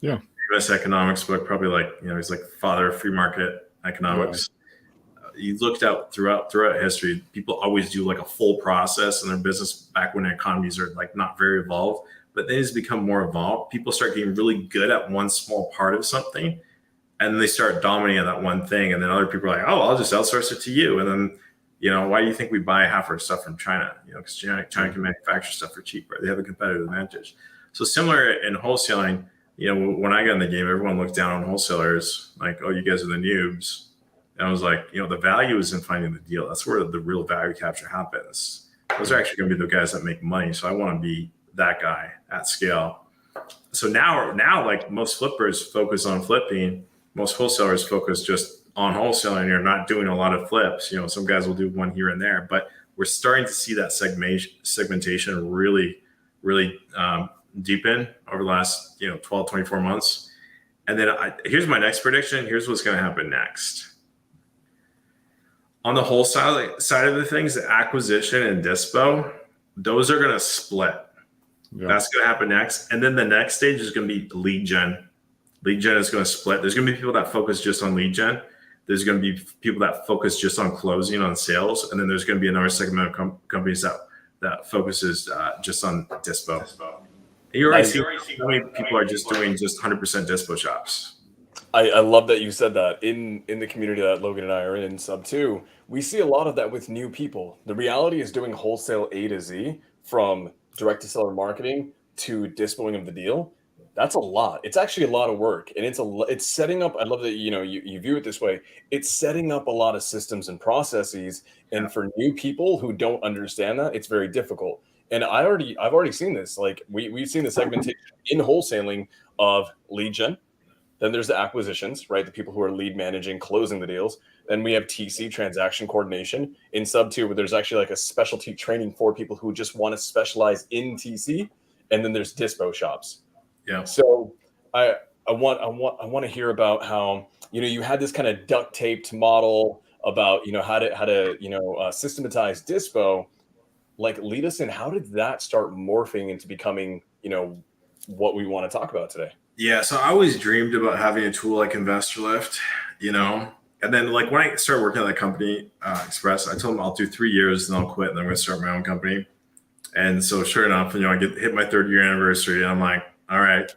Yeah. US economics book, probably like, he's like father of free market economics. Yeah. You looked out throughout history, people always do like a full process in their business back when economies are like not very evolved, but then it's become more evolved. People start getting really good at one small part of something, and they start dominating that one thing. And then other people are like, oh, I'll just outsource it to you. And then, why do you think we buy half our stuff from China? Because China can manufacture stuff for cheaper. They have a competitive advantage. So similar in wholesaling, when I got in the game, everyone looked down on wholesalers like, oh, you guys are the noobs. And I was like, the value is in finding the deal. That's where the real value capture happens. Those are actually going to be the guys that make money. So I want to be that guy at scale. So now like most flippers focus on flipping. Most wholesalers focus just on wholesaling. You're not doing a lot of flips. Some guys will do one here and there, but we're starting to see that segmentation really, really deepen over the last 12, 24 months. And then here's my next prediction. Here's what's going to happen next. On the wholesale side of the things, the acquisition and dispo, those are going to split. Yeah. That's going to happen next. And then the next stage is going to be lead gen. Lead gen is going to split. There's going to be people that focus just on lead gen. There's going to be people that focus just on closing, on sales. And then there's going to be another segment of companies that focuses just on dispo. And you already see how many people are just doing just 100% dispo shops. I love that you said that. In the community that Logan and I are in, Sub 2, we see a lot of that with new people. The reality is doing wholesale A to Z, from direct to seller marketing to dispoing of the deal. That's a lot. It's actually a lot of work, and it's setting up. I love that you view it this way. It's setting up a lot of systems and processes, and for new people who don't understand that, it's very difficult. And I've already seen this. Like we've seen the segmentation in wholesaling of lead gen. Then there's the acquisitions, right? The people who are lead managing, closing the deals. Then we have TC, transaction coordination. In Sub 2, where there's actually like a specialty training for people who just want to specialize in TC. And then there's dispo shops. Yeah. So I want to hear about how you had this kind of duct taped model about how to systematize dispo. Like, lead us in. How did that start morphing into becoming what we want to talk about today? Yeah, so I always dreamed about having a tool like InvestorLift, and then like when I started working at that company, Express, I told them I'll do 3 years and I'll quit, and then I'm going to start my own company. And so sure enough, I hit my 3rd year anniversary, and I'm like, all right,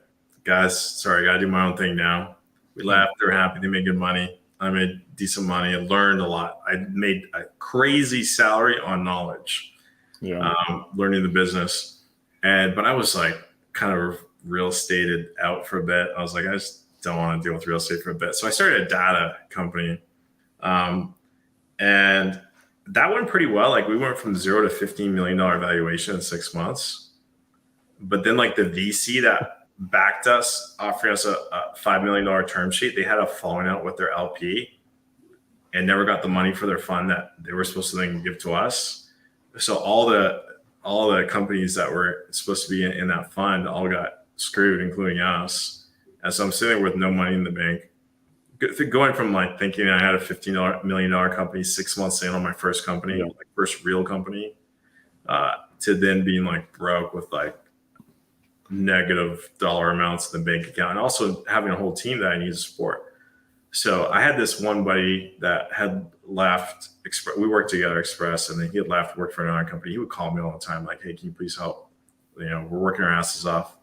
guys, sorry, I got to do my own thing now. We laughed, they're happy, they made good money. I made decent money. I learned a lot. I made a crazy salary on knowledge, learning the business. But I was like kind of real estated out for a bit. I was like, I just don't want to deal with real estate for a bit. So I started a data company. And that went pretty well. Like, we went from 0 to $15 million valuation in 6 months. But then like the VC that backed us, offering us a $5 million term sheet, they had a falling out with their LP and never got the money for their fund that they were supposed to then give to us. So all the companies that were supposed to be in that fund all got screwed, including us. And so I'm sitting there with no money in the bank, going from like thinking I had a $15 million company 6 months in on my first company, like first real company, to then being like broke with like negative dollar amounts in the bank account, and also having a whole team that I needed to support. So I had this one buddy that had left Express. We worked together at Express, and then he had left, worked for another company. He would call me all the time, like, hey, can you please help? We're working our asses off.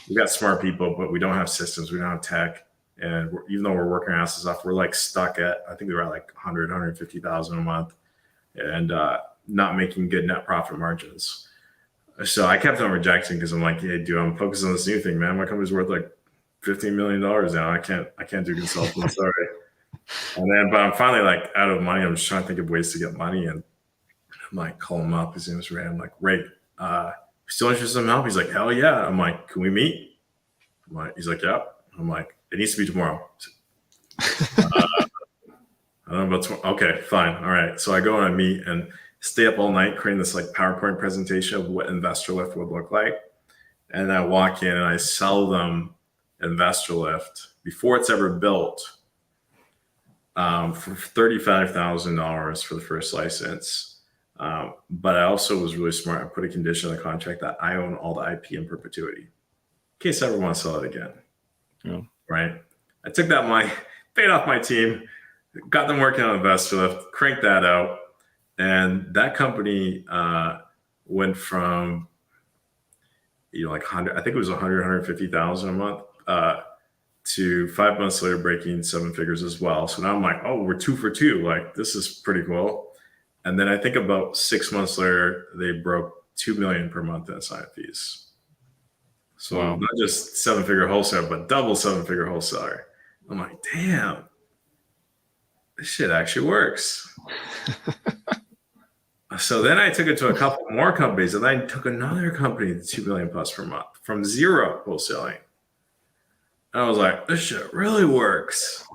We got smart people, but we don't have systems. We don't have tech. And even though we're working our asses off, we're like stuck at, I think we were at like 100, 150,000 a month, and not making good net profit margins. So I kept on rejecting because I'm like, hey, dude, I'm focused on this new thing, man. My company's worth like $15 million now. I can't do consulting. Sorry. And then, but I'm finally like out of money. I'm just trying to think of ways to get money. And I'm like, call him up. His name is Ray. I'm like, Ray, still interested in help? He's like, hell yeah. I'm like, can we meet? I'm like, he's like, yeah. I'm like, it needs to be tomorrow. I don't know about tomorrow. Okay, fine. All right. So I go and I meet and stay up all night creating this like PowerPoint presentation of what Investor Lift would look like. And I walk in and I sell them Investor Lift before it's ever built for $35,000 for the first license. But I also was really smart. I put a condition in the contract that I own all the IP in perpetuity in case I ever want to sell it again. Yeah. Right. I took that money, paid off my team, got them working on Investor Lift, cranked that out. And that company went from, like 100, I think it was 150,000 a month to 5 months later breaking 7 figures as well. So now I'm like, oh, we're 2 for 2. Like, this is pretty cool. And then I think about 6 months later, they broke $2 million per month in sign fees. So wow. Not just 7-figure wholesaler, but double 7-figure wholesaler. I'm like, damn, this shit actually works. So then I took it to a couple more companies, and I took another company to $2 million plus per month from zero wholesaling. And I was like, this shit really works.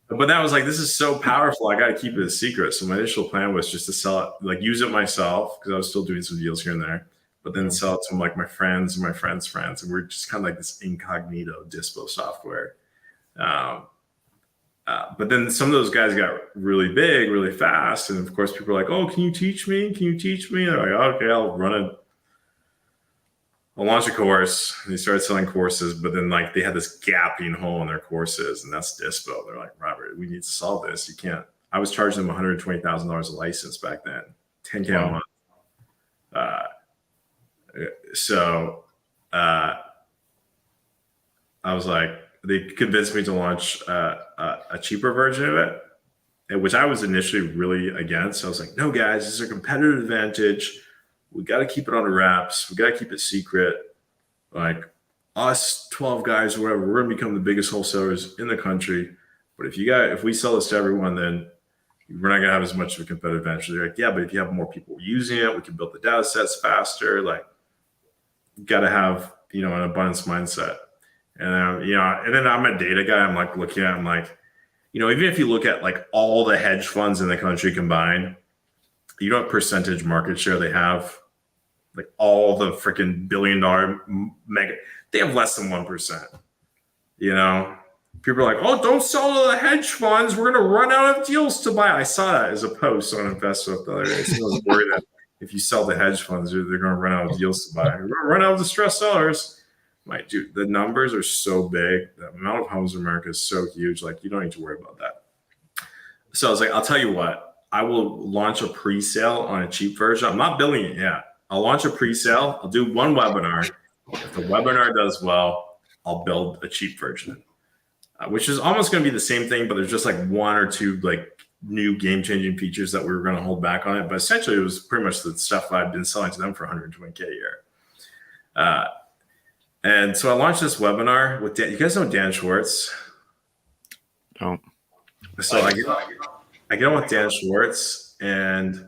But that was like, this is so powerful. I got to keep it a secret. So my initial plan was just to sell it, like use it myself, because I was still doing some deals here and there, but then sell it to like my friends and my friends' friends. And we're just kind of like this incognito dispo software. But then some of those guys got really big, really fast. And of course, people are like, oh, can you teach me? Can you teach me? And they're like, okay, I'll launch a course. And they started selling courses, but then like they had this gaping hole in their courses, and that's dispo. They're like, Robert, we need to solve this. You can't. I was charging them $120,000 a license back then, $10K a month. I was like, they convinced me to launch a cheaper version of it, which I was initially really against. I was like, no, guys, this is a competitive advantage. We got to keep it on the wraps. We got to keep it secret. Like us 12 guys, or whatever, we're going to become the biggest wholesalers in the country. But if we sell this to everyone, then we're not going to have as much of a competitive advantage. They're like, yeah, but if you have more people using it, we can build the data sets faster. Like, you got to have, an abundance mindset. And, and then I'm a data guy. I'm like looking at, I'm like, even if you look at like all the hedge funds in the country combined, you know what percentage market share they have? Like all the freaking billion-dollar mega, they have less than 1%. People are like, oh, don't sell to the hedge funds. We're going to run out of deals to buy. I saw that as a post on Investor the other day. Someone was worried that if you sell to hedge funds, they're going to run out of deals to buy. We're going to run out of distressed sellers. My dude, the numbers are so big. The amount of homes in America is so huge. Like, you don't need to worry about that. So I was like, I'll tell you what, I will launch a pre-sale on a cheap version. I'm not building it yet. I'll launch a pre-sale. I'll do one webinar. If the webinar does well, I'll build a cheap version, which is almost going to be the same thing, but there's just like 1 or 2 like new game-changing features that we were going to hold back on it. But essentially, it was pretty much the stuff I've been selling to them for $120K a year. And so I launched this webinar with Dan. You guys know Dan Schwartz? No. So I get on with Dan Schwartz, and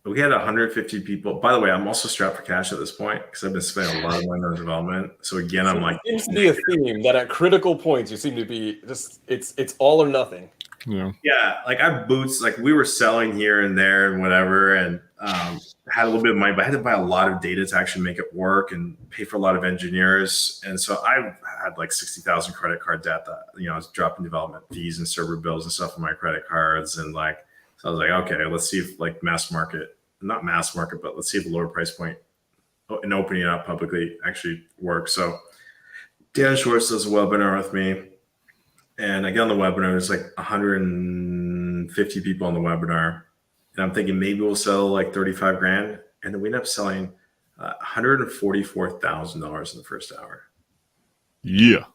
we had 150 people. By the way, I'm also strapped for cash at this point because I've been spending a lot of money on development. So again, I'm like, it seems to be a theme that at critical points you seem to be just it's all or nothing. Yeah, like I have boots. Like we were selling here and there and whatever, and had a little bit of money, but I had to buy a lot of data to actually make it work and pay for a lot of engineers. And so I had like 60,000 credit card debt that I was dropping development fees and server bills and stuff on my credit cards, and like. So I was like, okay, let's see if like not mass market, but let's see if a lower price point and opening it up publicly actually works. So Dan Schwartz does a webinar with me, and I get on the webinar. There's like 150 people on the webinar, and I'm thinking maybe we'll sell like 35 grand, and then we end up selling $144,000 in the first hour. Yeah,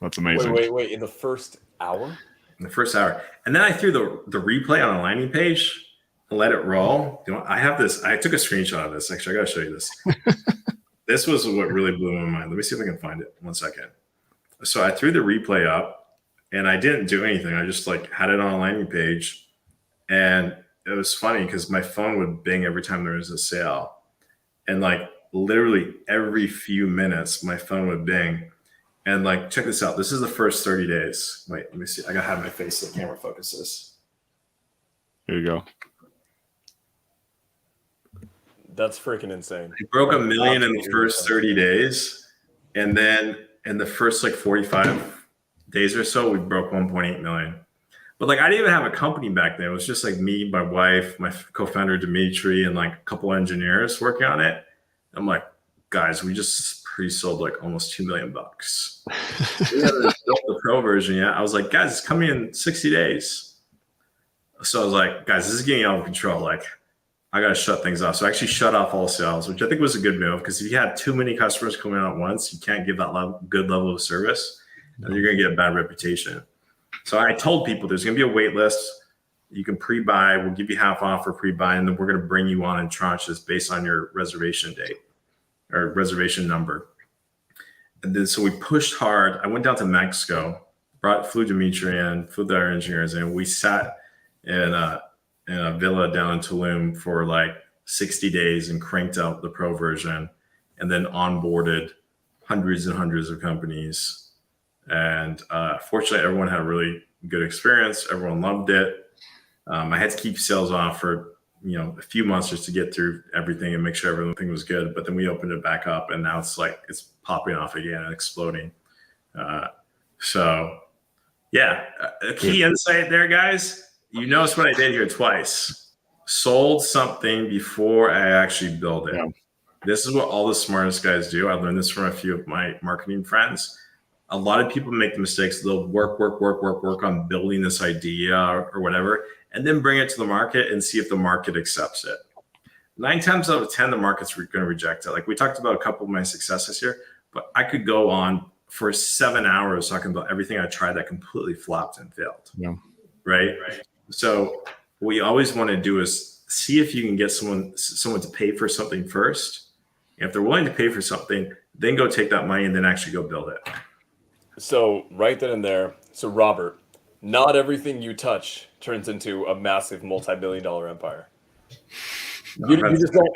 that's amazing. Wait! In the first hour? In the first hour. And then I threw the replay on a landing page, let it roll. You know, I have this. I took a screenshot of this. Actually, I gotta show you this. This was what really blew my mind. Let me see if I can find it. 1 second. So I threw the replay up, and I didn't do anything. I just like had it on a landing page, and it was funny because my phone would bing every time there was a sale, and like literally every few minutes, my phone would bing. And like, check this out. This is the first 30 days. Wait, let me see. I gotta have my face so the camera focuses. Here you go. That's freaking insane. We broke 1 million in the first 30 days. And then in the first like 45 days or so, we broke 1.8 million. But like, I didn't even have a company back then. It was just like me, my wife, my co-founder, Dimitri, and like a couple engineers working on it. I'm like, guys, we just pre-sold like almost $2 million. We haven't built the pro version yet. I was like, guys, it's coming in 60 days. So I was like, guys, this is getting out of control. Like, I got to shut things off. So I actually shut off all sales, which I think was a good move, because if you have too many customers coming out at once, you can't give that good level of service, and you're going to get a bad reputation. So I told people there's going to be a wait list. You can pre-buy. We'll give you half off for pre-buy, and then we're going to bring you on in tranches based on your reservation date or reservation number. And then so we pushed hard. I went down to Mexico, flew Dimitri in, flew our engineers in. We sat in a villa down in Tulum for like 60 days and cranked out the pro version, and then onboarded hundreds and hundreds of companies. And fortunately, everyone had a really good experience. Everyone loved it. I had to keep sales off for a few months just to get through everything and make sure everything was good. But then we opened it back up, and now it's popping off again and exploding. So yeah, a key insight there, guys. You notice what I did here twice. Sold something before I actually build it. Yeah. This is what all the smartest guys do. I learned this from a few of my marketing friends. A lot of people make the mistakes. They'll work on building this idea or whatever, and then bring it to the market and see if the market accepts it. 9 times out of 10, the market's going to reject it. Like we talked about a couple of my successes here, but I could go on for 7 hours talking about everything I tried that completely flopped and failed. Yeah. Right? So what you always want to do is see if you can get someone to pay for something first. And if they're willing to pay for something, then go take that money and then actually go build it. So right then and there. So Robert, not everything you touch turns into a massive multi-billion-dollar empire. You just don't.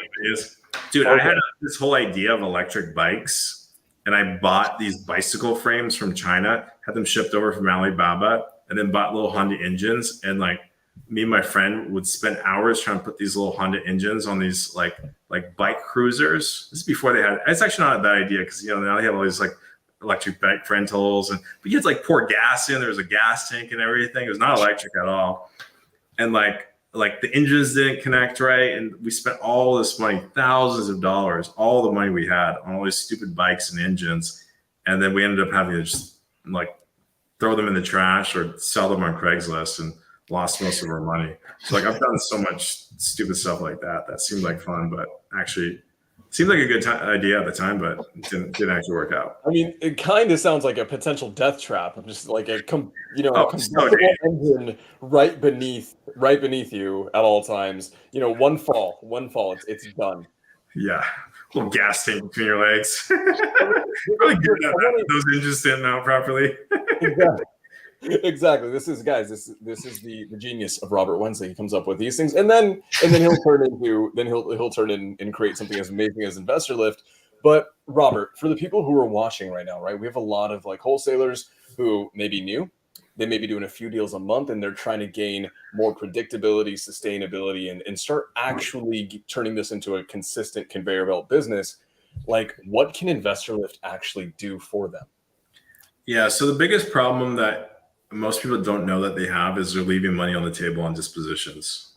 Dude, okay. I had this whole idea of electric bikes, and I bought these bicycle frames from China, had them shipped over from Alibaba, and then bought little Honda engines. And like me and my friend would spend hours trying to put these little Honda engines on these like bike cruisers. This is before they had. It's actually not a bad idea because now they have all these like electric bike rentals, but you had to like pour gas in. There was a gas tank and everything. It was not electric at all, and like the engines didn't connect right. And we spent all this money, thousands of dollars, all the money we had on all these stupid bikes and engines, and then we ended up having to just like throw them in the trash or sell them on Craigslist and lost most of our money. So like I've done so much stupid stuff like that. That seemed like fun, but actually seemed like a good idea at the time, but it didn't actually work out. I mean, it kind of sounds like a potential death trap. I'm just like a combustible engine right beneath you at all times. One fall, it's done. Yeah, a little gas tank between your legs. Really good at that. Those engines didn't mount properly. Exactly. This is the genius of Robert Wensley. He comes up with these things, and then he'll turn in and create something as amazing as Investor Lift. But Robert, for the people who are watching right now, right, we have a lot of like wholesalers who may be new. They may be doing a few deals a month, and they're trying to gain more predictability, sustainability, and start actually turning this into a consistent conveyor belt business. Like, what can Investor Lift actually do for them? Yeah. So the biggest problem that most people don't know that they have is they're leaving money on the table on dispositions,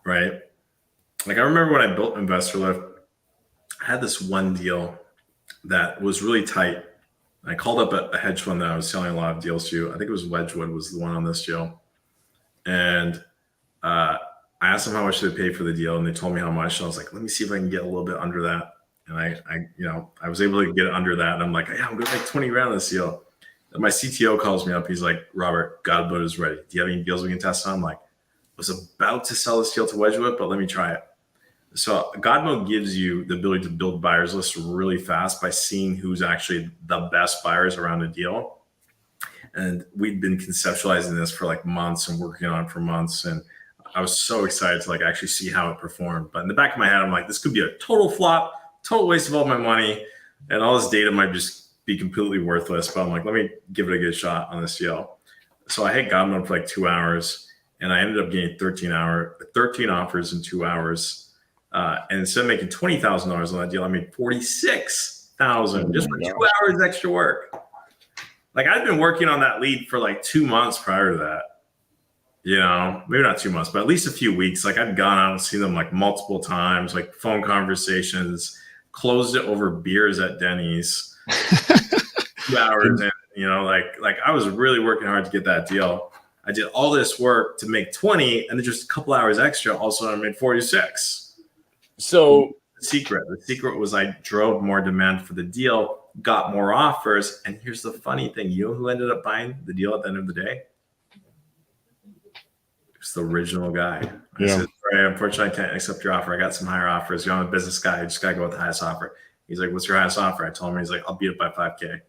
right? Like I remember when I built Investor Lift, I had this one deal that was really tight. I called up a hedge fund that I was selling a lot of deals to. I think it was Wedgwood was the one on this deal. And I asked them how much they pay for the deal, and they told me how much. And I was like, let me see if I can get a little bit under that. And I was able to get under that. And I'm like, yeah, I'm going to make 20 grand on this deal. And my CTO calls me up. He's like, Robert, Godboat is ready. Do you have any deals we can test on? I'm like, was about to sell this deal to Wedgwood, but let me try it. So God Mode gives you the ability to build buyers lists really fast by seeing who's actually the best buyers around a deal. And we'd been conceptualizing this for like months and working on it for months. And I was so excited to like actually see how it performed. But in the back of my head, I'm like, this could be a total flop, total waste of all my money. And all this data might just be completely worthless. But I'm like, let me give it a good shot on this deal. So I hit God Mode for like 2 hours and I ended up getting 13 offers in 2 hours. And instead of making $20,000 on that deal, I made $46,000 just for 2 hours extra work. Like I'd been working on that lead for like 2 months prior to that. You know, maybe not 2 months, but at least a few weeks. Like I'd gone out and seen them like multiple times, like phone conversations, closed it over beers at Denny's. 2 hours in, you know, like I was really working hard to get that deal. I did all this work to make 20, and then just a couple hours extra. Also, I made 46. So the secret was I drove more demand for the deal, got more offers. And here's the funny thing. You know who ended up buying the deal at the end of the day? It's the original guy. I said, "Right, unfortunately, I can't accept your offer. I got some higher offers. You're I'm a business guy. I just got to go with the highest offer." He's like, "What's your highest offer?" I told him. He's like, "I'll beat it by 5K.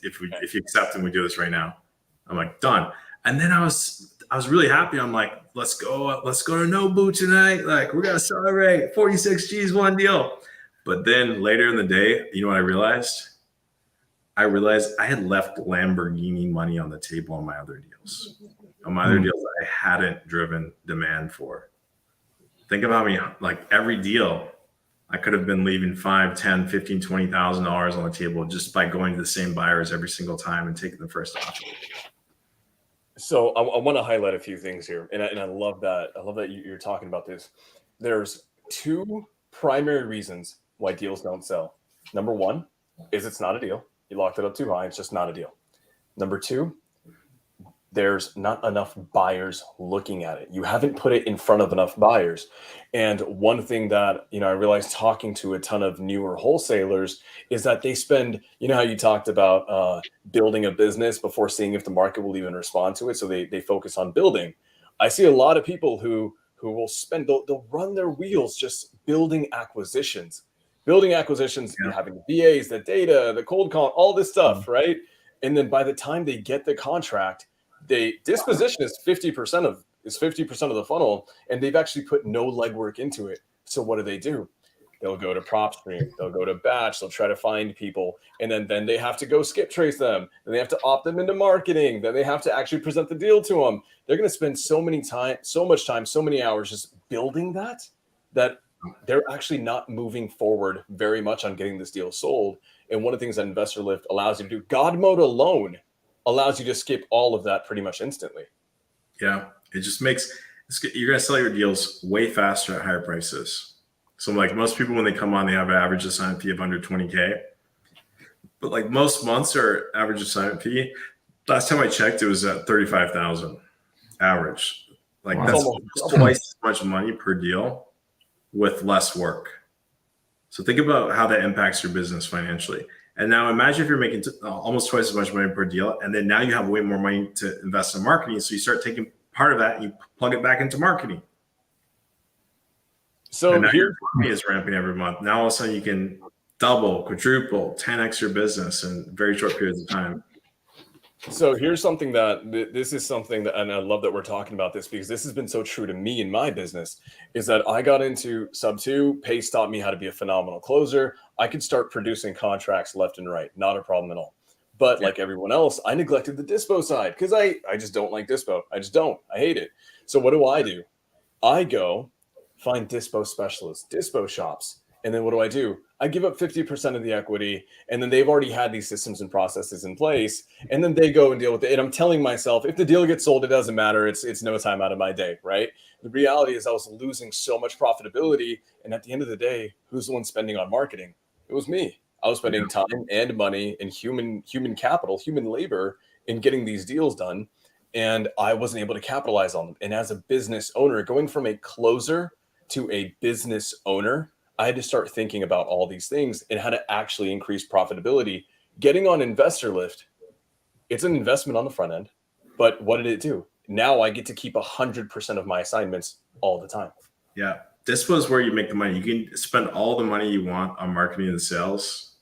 If you accept and we do this right now." I'm like, "Done." And then I was really happy. I'm like, let's go to Nobu tonight. Like, we're going to celebrate 46 G's, one deal. But then later in the day, you know what I realized? I realized I had left Lamborghini money on the table on my other deals. On my other deals I hadn't driven demand for. Think about me, like every deal, I could have been leaving $5, $10, $15, $20,000 on the table just by going to the same buyers every single time and taking the first offer. So I want to highlight a few things here, and I love that. I love that you're talking about this. There's two primary reasons why deals don't sell. Number one is it's not a deal. You locked it up too high. It's just not a deal. Number two, there's not enough buyers looking at it. You haven't put it in front of enough buyers. And one thing that, I realized talking to a ton of newer wholesalers is that they spend, how you talked about building a business before seeing if the market will even respond to it. So they focus on building. I see a lot of people who will they'll run their wheels just building acquisitions, having the VAs, the data, the cold call, all this stuff, right? And then by the time they get the contract, disposition is 50% of the funnel, and they've actually put no legwork into it. So what do? They'll go to PropStream, they'll go to Batch, they'll try to find people, and then they have to go skip trace them, and they have to opt them into marketing, then they have to actually present the deal to them. They're going to spend so much time, so many hours just building that they're actually not moving forward very much on getting this deal sold. And one of the things that Investor Lift allows you to do, God Mode alone allows you to skip all of that pretty much instantly. Yeah, it just you're going to sell your deals way faster at higher prices. So like most people, when they come on, they have an average assignment fee of under 20K. But like most months, our average assignment fee, last time I checked, it was at 35,000 average. Like that's twice as much money per deal with less work. So think about how that impacts your business financially. And now imagine if you're making almost twice as much money per deal, and then now you have way more money to invest in marketing. So you start taking part of that and you plug it back into marketing. So and now your money is ramping every month. Now all of a sudden you can double, quadruple, 10x your business in very short periods of time. So here's something this is something that, and I love that we're talking about this because this has been so true to me in my business, is that I got into sub 2. Pace taught me how to be a phenomenal closer. I could start producing contracts left and right. Not a problem at all. But like everyone else, I neglected the dispo side because I just don't like dispo. I just don't. I hate it. So what do? I go find dispo specialists, dispo shops. And then what do? I give up 50% of the equity, and then they've already had these systems and processes in place, and then they go and deal with it. And I'm telling myself, if the deal gets sold, it doesn't matter. It's no time out of my day, right? The reality is I was losing so much profitability, and at the end of the day, who's the one spending on marketing? It was me. I was spending time and money and human capital, human labor in getting these deals done, and I wasn't able to capitalize on them. And as a business owner, going from a closer to a business owner, I had to start thinking about all these things and how to actually increase profitability. Getting on Investor Lift, it's an investment on the front end, but what did it do? now I get to keep 100% of my assignments all the time. Yeah. This was where you make the money. You can spend all the money you want on marketing and sales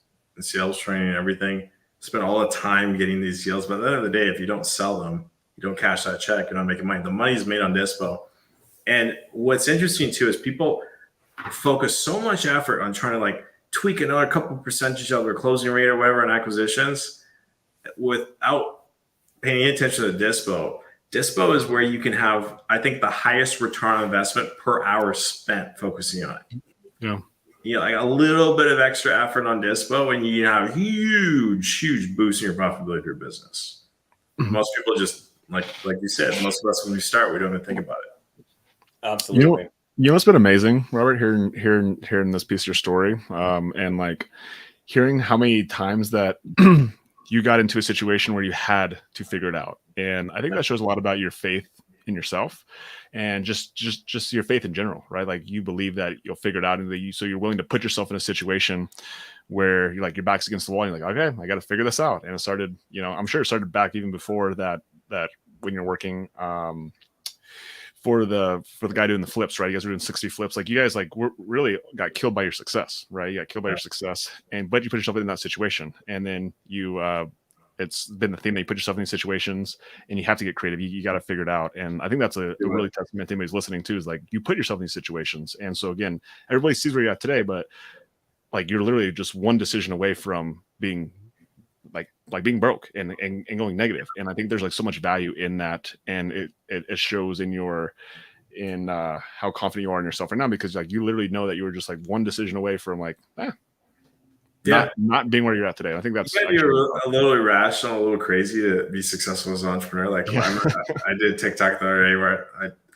training and everything. Spend all the time getting these deals. But at the end of the day, if you don't sell them, you don't cash that check, you're not making money. The money's made on Dispo. And what's interesting too is people focus so much effort on trying to like tweak another couple percentage of their closing rate or whatever on acquisitions without paying attention to Dispo. Dispo is where you can have, I think, the highest return on investment per hour spent focusing on it. Yeah. You know, like a little bit of extra effort on Dispo and you have huge boost in your profitability of your business. Most people just, like you said, most of us when we start, we don't even think about it. Absolutely. You know what's been amazing, Robert, hearing this piece of your story, and like hearing how many times that you got into a situation where you had to figure it out. And I think that shows a lot about your faith in yourself and just your faith in general, right? Like you believe that you'll figure it out, and so you're willing to put yourself in a situation where you're like your back's against the wall and you're like, okay, I got to figure this out. And it started, you know, I'm sure it started back even before that when you're working for the guy doing the flips, right? You guys were doing 60 flips. Like you guys like were really got killed by your success, right? You got killed by your success, but you put yourself in that situation, and then you it's been the theme that you put yourself in these situations and you have to get creative. You got to figure it out. And I think that's a really testament to anybody who's listening too, is like you put yourself in these situations. And so again, everybody sees where you're at today, but like you're literally just one decision away from being like being broke and going negative. And I think there's like so much value in that. And it shows in how confident you are in yourself right now, because like you literally know that you were just like one decision away from like, not being where you're at today. I think that's you're a little irrational, a little crazy to be successful as an entrepreneur. Like I did TikTok the other day where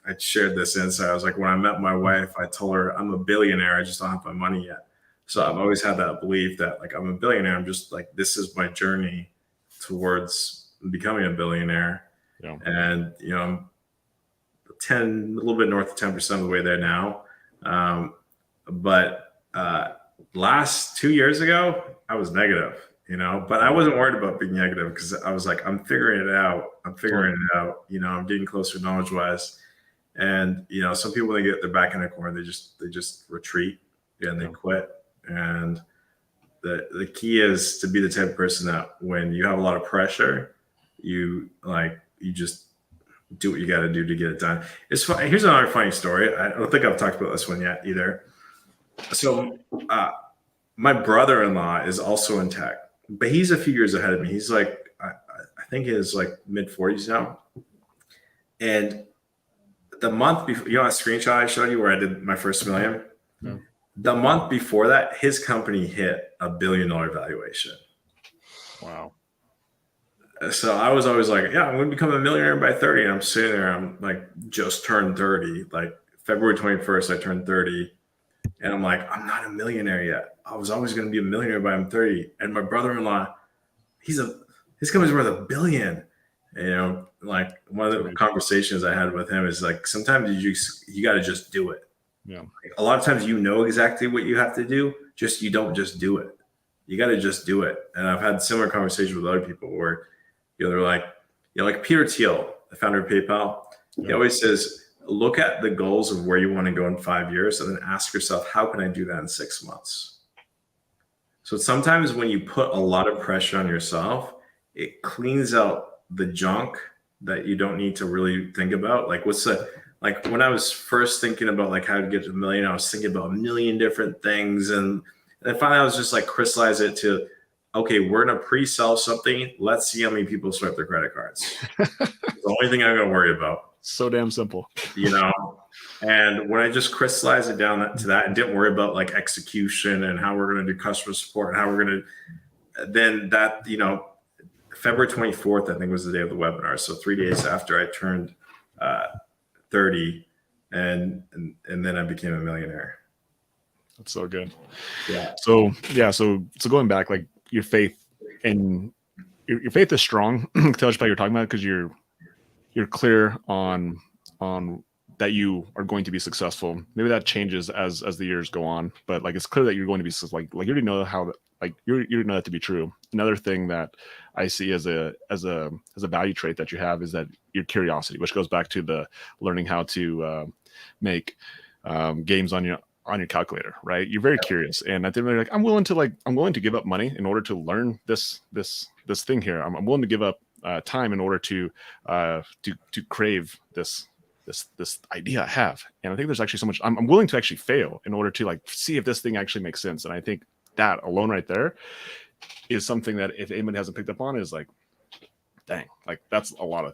I shared this insight. I was like, when I met my wife, I told her I'm a billionaire. I just don't have my money yet. So I've always had that belief that like I'm a billionaire. I'm just like, this is my journey towards becoming a billionaire. Yeah. And you know, I'm a little bit north of 10% of the way there now. But last 2 years ago, I was negative, you know, but I wasn't worried about being negative because I was like, I'm figuring it out. You know, I'm getting closer knowledge wise. And, you know, some people, they get their back in a corner, they just retreat and they quit. And the key is to be the type of person that when you have a lot of pressure, you just do what you got to do to get it done. It's fun. Here's another funny story. I don't think I've talked about this one yet either. So my brother-in-law is also in tech, but he's a few years ahead of me. He's like, I think he's like mid 40s now. And the month before, you know, that screenshot I showed you where I did my first million. Yeah. The month before that, his company hit $1 billion valuation. Wow. So I was always like, yeah, I'm going to become a millionaire by 30. And I'm sitting there, I'm like, just turned 30. Like February 21st, I turned 30. And I'm like, I'm not a millionaire yet. I was always going to be a millionaire by I'm 30. And my brother-in-law, his company's worth $1 billion. And, you know, like one of the conversations I had with him is like, sometimes you got to just do it. Yeah. Like, a lot of times, you know exactly what you have to do. You don't just do it. You got to just do it. And I've had similar conversations with other people where, you know, they're like, you know, like Peter Thiel, the founder of PayPal, he always says, look at the goals of where you want to go in 5 years and then ask yourself, how can I do that in 6 months? So sometimes when you put a lot of pressure on yourself, it cleans out the junk that you don't need to really think about. Like like when I was first thinking about like how to get to $1 million, I was thinking about a million different things. And finally I was just like crystallize it to, okay, we're going to pre-sell something. Let's see how many people swipe their credit cards. It's the only thing I'm going to worry about. So damn simple, you know? And when I just crystallized it down to that and didn't worry about like execution and how we're going to do customer support and how we're going to, then that, you know, February 24th, I think was the day of the webinar. So 3 days after I turned 30 and then I became a millionaire. That's so good. Yeah. So going back, like your faith and your faith is strong. Tell us about what you're talking about, because you're clear on that you are going to be successful. Maybe that changes as the years go on, but like it's clear that you're going to be like you already know how like you already know that to be true. Another thing that I see as a value trait that you have is that your curiosity, which goes back to the learning how to make games on your calculator, right? You're very curious, and I think they're like, I'm willing to give up money in order to learn this thing here. I'm willing to give up time in order to crave this idea I have. And I think there's actually so much I'm willing to actually fail in order to like see if this thing actually makes sense. And I think that alone right there is something that if anybody hasn't picked up on is like, dang, like that's a lot of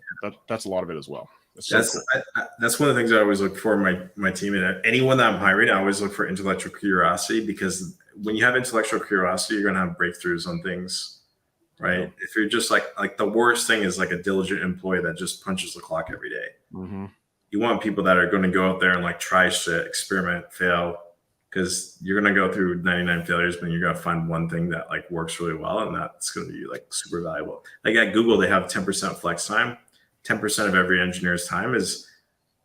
it as well. That's one of the things I always look for in my team, and anyone that I'm hiring, I always look for intellectual curiosity, because when you have intellectual curiosity, you're going to have breakthroughs on things, right? Yeah. If you're just like the worst thing is like a diligent employee that just punches the clock every day. Mm-hmm. You want people that are going to go out there and like try shit, experiment, fail, because you're going to go through 99 failures, but you're going to find one thing that like works really well, and that's going to be like super valuable. Like at Google, they have 10% flex time. 10% of every engineer's time is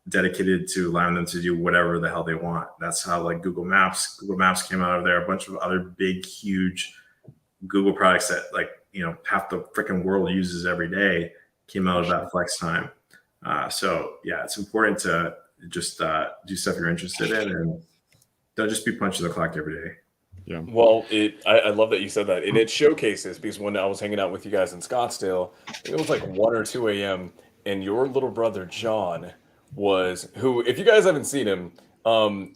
dedicated to allowing them to do whatever the hell they want. That's how like Google Maps came out of there. A bunch of other big, huge Google products that like, you know, half the freaking world uses every day came out of that flex time. So yeah, it's important to just do stuff you're interested in, and don't just be punching the clock every day. Yeah. Well, I love that you said that, and it showcases, because when I was hanging out with you guys in Scottsdale, it was like 1 or 2 a.m. and your little brother John who, if you guys haven't seen him,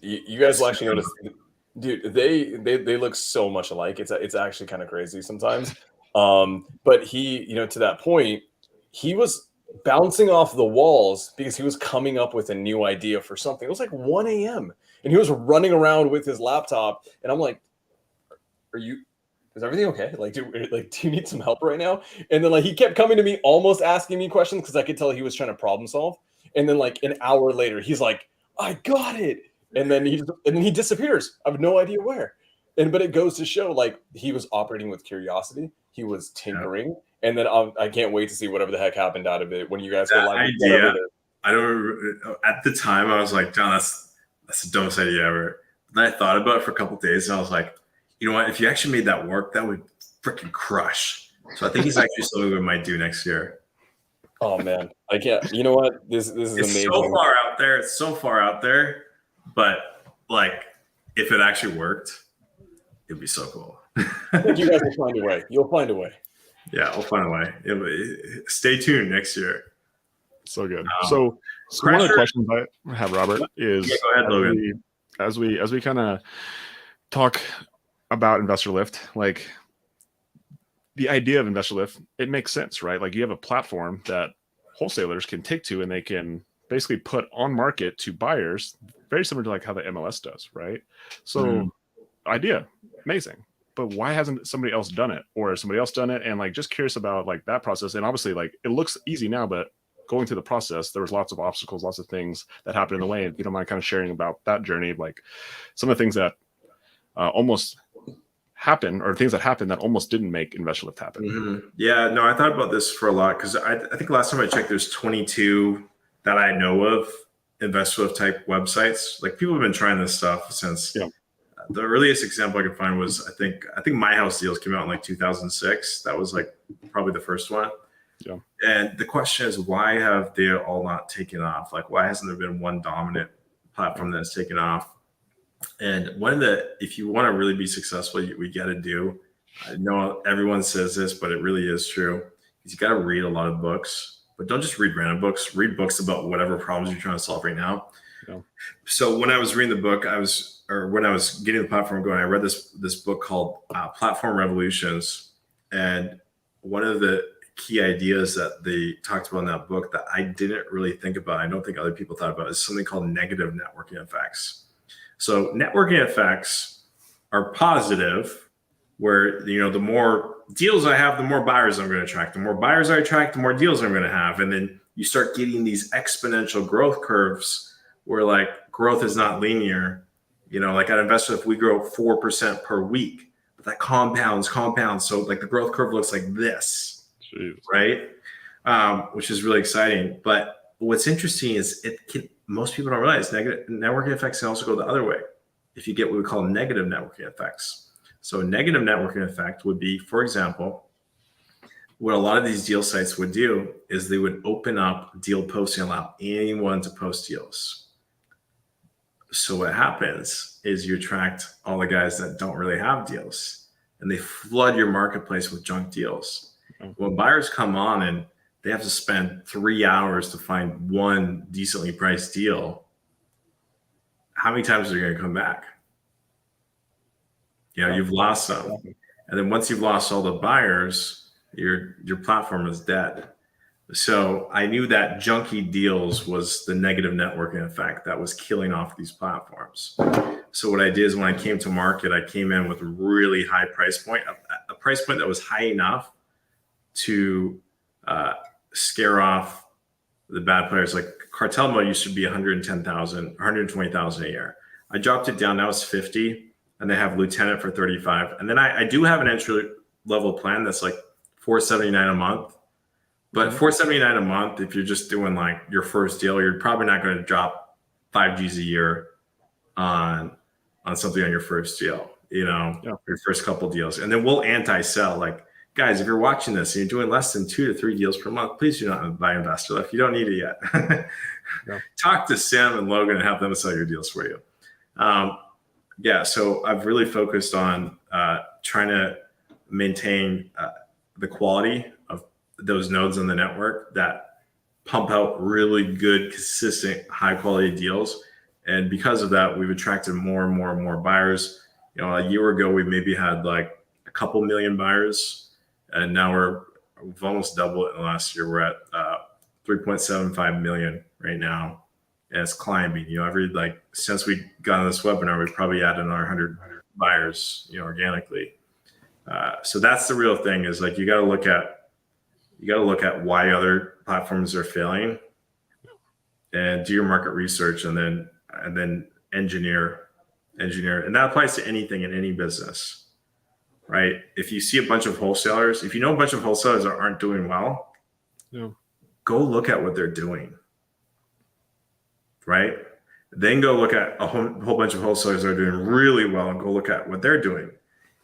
you guys will actually notice, dude, they look so much alike. It's actually kind of crazy sometimes. But he, you know, to that point, he was bouncing off the walls because he was coming up with a new idea for something. It was like 1 a.m. and he was running around with his laptop, and I'm like, is everything okay? Like, do you need some help right now? And then like he kept coming to me, almost asking me questions, because I could tell he was trying to problem solve. And then like an hour later, he's like, I got it. And then he disappears. I have no idea where. But it goes to show, like, he was operating with curiosity. He was tinkering. Yeah. And then I can't wait to see whatever the heck happened out of it when you guys go live. I don't. At the time, I was like, John, that's the dumbest idea ever. And I thought about it for a couple of days, and I was like, you know what? If you actually made that work, that would freaking crush. So I think he's actually something we might do next year. Oh man, I can't. You know what? This is amazing. It's so far out there. It's so far out there. But like, if it actually worked, it'd be so cool. I think you guys will find a way. You'll find a way. Yeah, we'll find a way. Stay tuned next year. So good. So one of the questions I have, Robert, is go ahead, Logan. As we kind of talk about Investor Lift, like the idea of Investor Lift, it makes sense, right? Like you have a platform that wholesalers can take to, and they can basically put on market to buyers, very similar to like how the MLS does, right? So idea, amazing. But why hasn't somebody else done it, or somebody else done it? And like, just curious about like that process. And obviously like it looks easy now, but going through the process, there was lots of obstacles, lots of things that happened in the way. And if you don't mind kind of sharing about that journey, like some of the things that almost happen, or things that happened that almost didn't make Investor Lift happen. Mm-hmm. Yeah, no, I thought about this for a lot, because I think last time I checked, there's 22 that I know of Investor Lift type websites. Like people have been trying this stuff since. Yeah. The earliest example I could find was I think My House Deals came out in like 2006. That was like probably the first one. Yeah. And the question is, why have they all not taken off? Like, why hasn't there been one dominant platform that's taken off? And if you want to really be successful, we got to do, I know everyone says this, but it really is true, is you got to read a lot of books, but don't just read random books. Read books about whatever problems you're trying to solve right now. Yeah. So when I was reading the book, when I was getting the platform going, I read this book called Platform Revolutions. And one of the key ideas that they talked about in that book that I didn't really think about, I don't think other people thought about, is something called negative networking effects. So networking effects are positive, where, you know, the more deals I have, the more buyers I'm going to attract. The more buyers I attract, the more deals I'm going to have. And then you start getting these exponential growth curves where like growth is not linear. You know, like at Investor, if we grow 4% per week, but that compounds. So like the growth curve looks like this, right? Which is really exciting. But what's interesting is most people don't realize negative networking effects can also go the other way. If you get what we call negative networking effects. So a negative networking effect would be, for example, what a lot of these deal sites would do is they would open up deal posting, allow anyone to post deals. So what happens is you attract all the guys that don't really have deals, and they flood your marketplace with junk deals. When buyers come on and they have to spend 3 hours to find one decently priced deal, how many times are you going to come back? You've lost some. And then once you've lost all the buyers, your platform is dead. So I knew that junky deals was the negative networking effect that was killing off these platforms. So what I did is when I came to market, I came in with a really high price point, a price point that was high enough to scare off the bad players. Like cartel mode used to be 110,000, 120,000 a year. I dropped it down. Now it's 50, and they have lieutenant for 35. And then I do have an entry level plan that's like $479 a month. But $479 a month, if you're just doing like your first deal, you're probably not going to drop 5 G's a year on something on your first deal, your first couple deals. And then we'll anti-sell. Like, guys, if you're watching this and you're doing less than 2 to 3 deals per month, please do not buy Investor Lift. You don't need it yet. Talk to Sam and Logan and have them sell your deals for you. So I've really focused on trying to maintain the quality of those nodes on the network that pump out really good, consistent, high quality deals. And because of that, we've attracted more and more and more buyers. A year ago, we maybe had like a couple million buyers, and now we've almost doubled it in the last year. We're at 3.75 million right now, and it's climbing. Since we got on this webinar, we probably added another 100 buyers, organically. So that's the real thing, is like you got to look at why other platforms are failing, and do your market research, and then engineer. And that applies to anything in any business, right? If you see a bunch of wholesalers, if you know a bunch of wholesalers that aren't doing well, go look at what they're doing, right? Then go look at a whole bunch of wholesalers that are doing really well, and go look at what they're doing,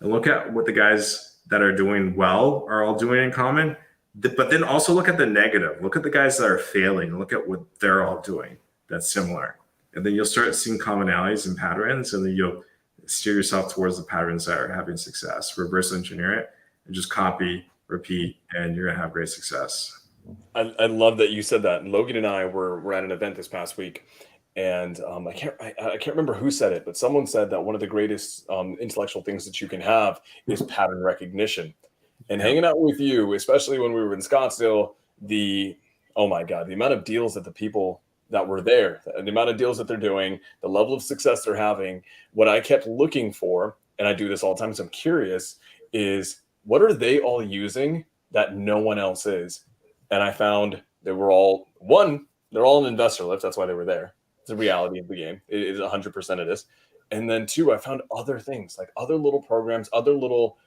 and look at what the guys that are doing well are all doing in common. But then also look at the negative. Look at the guys that are failing. Look at what they're all doing that's similar. And then you'll start seeing commonalities and patterns, and then you'll steer yourself towards the patterns that are having success. Reverse engineer it and just copy, repeat, and you're going to have great success. I love that you said that. And Logan and I were at an event this past week, and I can't remember who said it, but someone said that one of the greatest intellectual things that you can have is pattern recognition. And hanging out with you, especially when we were in Scottsdale, oh my God, the amount of deals that the people that were there, the amount of deals that they're doing, the level of success they're having, what I kept looking for, and I do this all the time, so I'm curious, is what are they all using that no one else is? And I found they were all, they're all an Investor Lift. That's why they were there. It's the reality of the game. It is 100% it is. And then 2, I found other things, like other little programs, other little,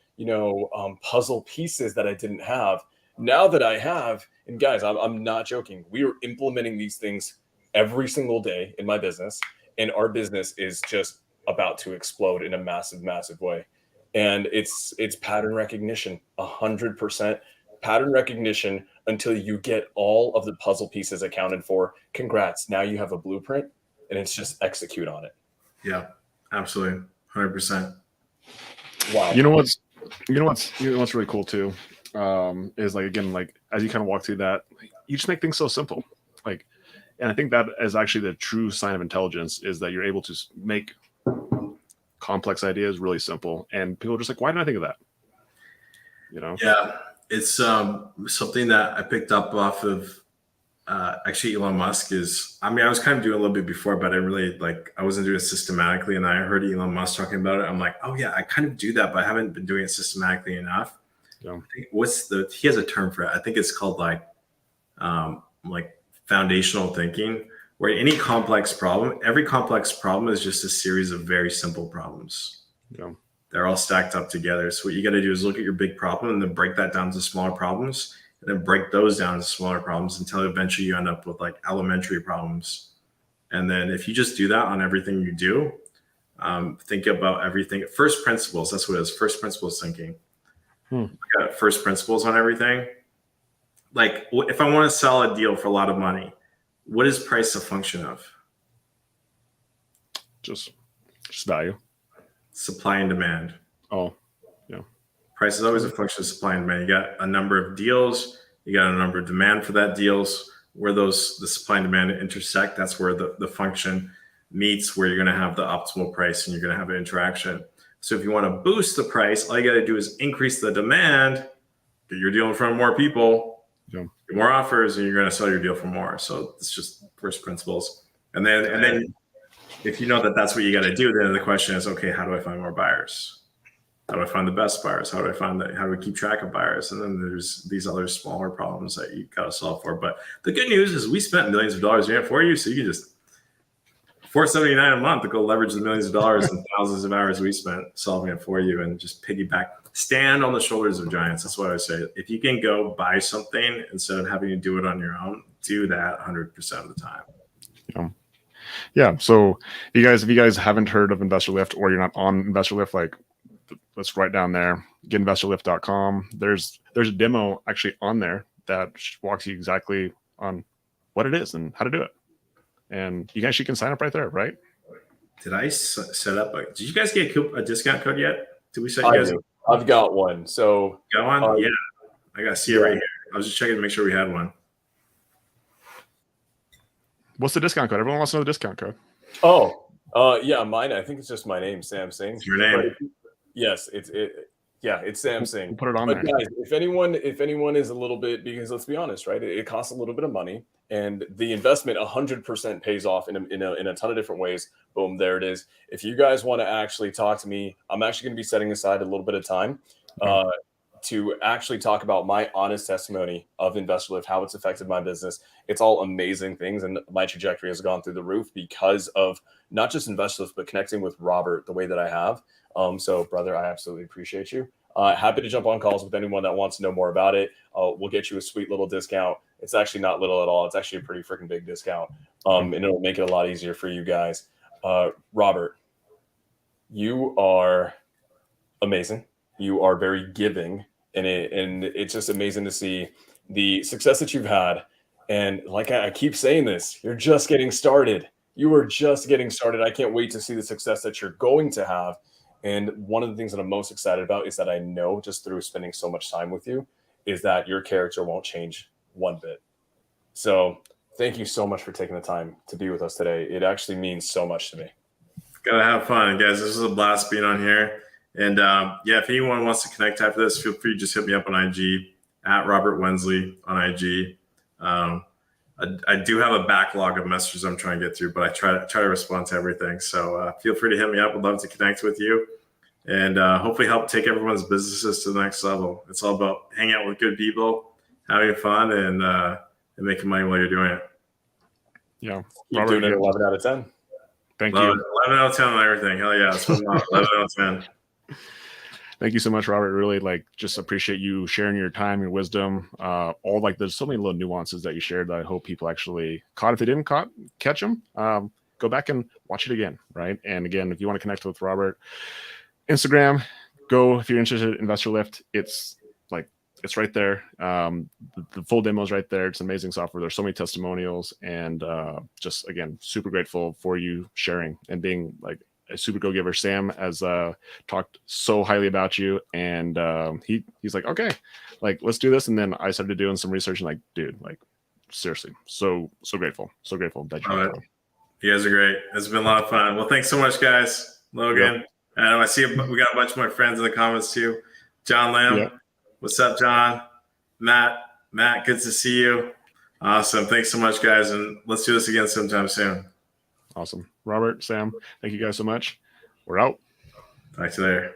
puzzle pieces that I didn't have. Now that I have, and guys, I'm not joking. We are implementing these things every single day in my business, and our business is just about to explode in a massive, massive way. And it's pattern recognition, 100% pattern recognition until you get all of the puzzle pieces accounted for. Congrats. Now you have a blueprint, and it's just execute on it. Yeah, absolutely. 100%. Wow. You know what's really cool too, is like, again, like as you kind of walk through that, you just make things so simple. Like, and I think that is actually the true sign of intelligence, is that you're able to make complex ideas really simple, and people are just like, why didn't I think of that? Yeah, it's something that I picked up off of actually Elon Musk. I was kind of doing a little bit before, but I wasn't doing it systematically, and I heard Elon Musk talking about it. I'm like, oh yeah, I kind of do that, but I haven't been doing it systematically enough. I think he has a term for it. I think it's called like foundational thinking, where every complex problem is just a series of very simple problems. Yeah. They're all stacked up together. So what you got to do is look at your big problem and then break that down to smaller problems, and then break those down to smaller problems until eventually you end up with like elementary problems. And then if you just do that on everything you do, think about everything. First principles, that's what it is. First principles thinking. Got first principles on everything. Like if I want to sell a deal for a lot of money, what is price a function of? Just value. Supply and demand. Oh, yeah. Price is always a function of supply and demand. You got a number of deals, you got a number of demand for that deals. Where the supply and demand intersect, that's where the function meets, where you're going to have the optimal price and you're going to have an interaction. So if you want to boost the price, all you got to do is increase the demand, get your deal in front of more people, get more offers, and you're going to sell your deal for more. So it's just first principles. And then if you know that that's what you got to do, then the question is, okay, how do I find more buyers? How do I find the best buyers? How do I keep track of buyers? And then there's these other smaller problems that you got to solve for. But the good news is we spent millions of dollars here for you. So you can just $479 a month to go leverage the millions of dollars and thousands of hours we spent solving it for you and just piggyback, stand on the shoulders of giants. That's what I say. If you can go buy something instead of having to do it on your own, do that 100% of the time. Yeah. So if you guys haven't heard of Investor Lift or you're not on Investor Lift, like let's write down there, getinvestorlift.com. There's a demo actually on there that walks you exactly on what it is and how to do it. And you actually can sign up right there, right? Did I set up? Did you guys get a discount code yet? Did we set you guys up? I've got one. So got one? Yeah. I got to see it right here. I was just checking to make sure we had one. What's the discount code? Everyone wants to know the discount code. Yeah, mine. I think it's just my name, Sam Singh. It's your name. Yes, it's Sam Singh. We'll put it on there. Guys, if anyone is a little bit, because let's be honest, right? It costs a little bit of money, and the investment 100% pays off in a ton of different ways. Boom, there it is. If you guys want to actually talk to me, I'm actually going to be setting aside a little bit of time to actually talk about my honest testimony of Investor Lift, how it's affected my business. It's all amazing things, and my trajectory has gone through the roof because of not just Investor Lift, but connecting with Robert the way that I have. So, brother, I absolutely appreciate you. Happy to jump on calls with anyone that wants to know more about it. We'll get you a sweet little discount. It's actually not little at all. It's actually a pretty freaking big discount. And it'll make it a lot easier for you guys. Robert, you are amazing. You are very giving. And it's just amazing to see the success that you've had. And like I keep saying this, you're just getting started. You are just getting started. I can't wait to see the success that you're going to have. And one of the things that I'm most excited about is that I know just through spending so much time with you is that your character won't change one bit. So thank you so much for taking the time to be with us today. It actually means so much to me. Gotta have fun, guys. This was a blast being on here. And if anyone wants to connect after this, feel free to just hit me up on IG at Robert Wensley on IG. I do have a backlog of messages I'm trying to get through, but I try to respond to everything. So feel free to hit me up. I'd love to connect with you and hopefully help take everyone's businesses to the next level. It's all about hanging out with good people, having fun, and making money while you're doing it. Yeah. You're doing it 11 out of 10. Thank you. you. 11 out of 10 on everything. Hell yeah. It's 11 out of 10. Thank you so much, Robert. Really just appreciate you sharing your time, your wisdom, there's so many little nuances that you shared that I hope people actually caught. If they didn't catch them, go back and watch it again. Right. And again, if you want to connect with Robert, Instagram, go, if you're interested in Investor Lift, it's right there. The full demo is right there. It's amazing software. There's so many testimonials and just again, super grateful for you sharing and being a super go-giver. Sam has talked so highly about you, and he's like, okay, let's do this. And then I started doing some research and dude, seriously, so grateful that you guys are great. It's been a lot of fun. Well, thanks so much, guys. Logan, yep. I see we got a bunch of my friends in the comments too. John Lamb, yep. What's up, John? Matt, good to see you. Awesome. Thanks so much, guys, and let's do this again sometime soon. Awesome. Robert, Sam, thank you guys so much. We're out. Talk to you later.